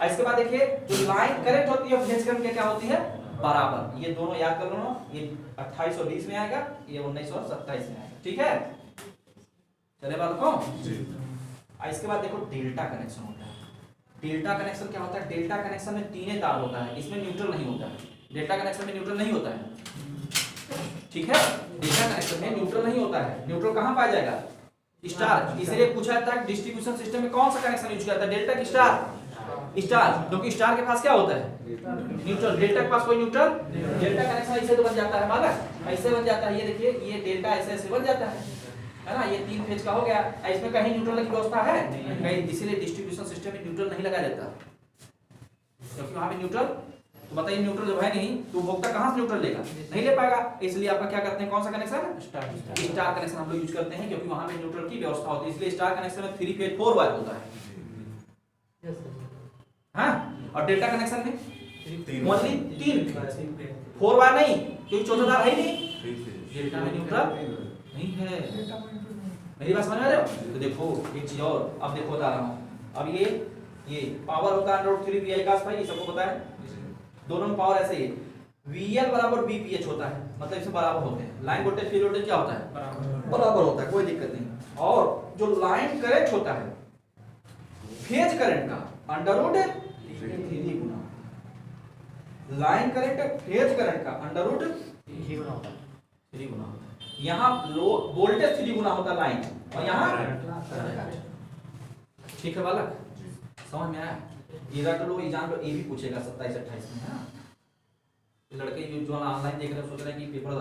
इसके बाद देखिए जो लाइन करंट होती है फेज करंट क्या होती है? बराबर। ये दोनों याद कर लो ना, ये 28 और 20 में आएगा, ये 19 और 27 में आएगा। ठीक है, चले बालकों जी। इसके बाद देखो डेल्टा कनेक्शन होता है। डेल्टा कनेक्शन क्या होता है? डेल्टा कनेक्शन में 3 तार होता है, इसमें न्यूट्रल नहीं होता है। डेल्टा कनेक्शन में न्यूट्रल नहीं होता है। ठीक है, डेल्टा कनेक्शन में न्यूट्रल नहीं होता है। न्यूट्रल कहां पाया जाएगा? स्टार। इसलिए पूछा था डिस्ट्रीब्यूशन सिस्टम में कौन सा कनेक्शन यूज करता है? डेल्टा की स्टार? स्टार, क्योंकि स्टार के पास क्या होता है? न्यूट्रल। डेल्टा के पास कोई न्यूट्रल। डेल्टा कनेक्शन ऐसे तो बन जाता है बालक, ऐसे बन जाता है। ये देखिए, ये डेल्टा ऐसे ऐसे बन जाता है ना। ये 3 फेज का हो गया। इसमें कहीं न्यूट्रल की व्यवस्था है कहीं, इसीलिए डिस्ट्रीब्यूशन सिस्टम में न्यूट्रल नहीं लगा जाता, क्योंकि वहां पे न्यूट्रल, तो बताइए न्यूट्रल जब है नहीं तो उपभोक्ता कहां से न्यूट्रल लेगा? नहीं ले पाएगा। इसलिए आपका क्या करते हैं? कौन सा कनेक्शन? स्टार कनेक्शन हम लोग यूज करते हैं, क्योंकि वहां पे न्यूट्रल की व्यवस्था होती है। इसलिए स्टार कनेक्शन में 3 फेज 4 वायर होता है। हाँ, और डेल्टा कनेक्शन में ओनली 3 4 वायर नहीं, क्योंकि चौथा तार है ही नहीं। डेल्टा में न्यूट्रल नहीं है। मेरी बात समझ में आ रही है? तो देखो एक चीज और, अब देखो बता रहा हूँ। अब ये पावर होता है √3 VI का, भाई ये सबको पता है। दोनों में पावर ऐसे ही है। VL बराबर VPH होता है, मतलब इससे बराबर होते हैं। लाइन वोल्टेज फेज वोल्टेज क्या होता है? बराबर होता है, कोई दिक्कत नहीं। और जो लाइन करंट होता है फेज करंट का √3 गुना। लाइन करंट फेज करंट का √3 गुना होता है। यहाँ वोल्टेज 3 गुना होता है लाइन, और यहाँ ठीक है बालक, समझ में आया? ये रट लो, ये जान लो, ये भी पूछेगा 27-28 में, है ना। लड़के जो ऑनलाइन देख रहे हैं सोच रहे हैं कि पेपर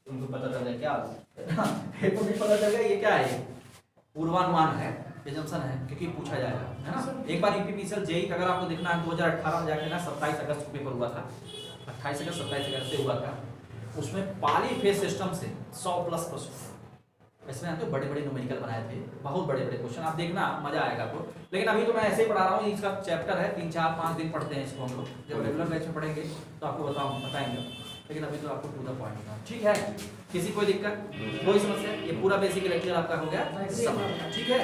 उनको पता चल जाए क्या पेपर भी पता चल गया। ये क्या है? पूर्वानुमान है, एजम्पशन है, क्योंकि पूछा जाएगा, है ना। एक बार यूपीपीसीएल जेईई का अगर आपको देखना है 2018 में जाके ना 27 अगस्त को पेपर हुआ था, 28 अगस्त 27 अगस्त से हुआ था। उसमें पॉलीफेज सिस्टम से 100+ क्वेश्चन, इसमें तो बड़े बड़े न्यूमेरिकल बनाए थे, बहुत बड़े बड़े क्वेश्चन। आप देखना, मजा आएगा आपको। लेकिन अभी तो मैं ऐसे ही पढ़ा रहा हूँ, इसका चैप्टर है 3-4-5 दिन पढ़ते हैं इसको हम लोग। जब रेगुलर बैच में पढ़ेंगे तो आपको बताएंगे, लेकिन अभी तो आपको टू द पॉइंट था। ठीक है, किसी कोई दिक्कत, कोई समस्या? ये पूरा बेसिक लेक्चर आपका हो गया, ठीक है।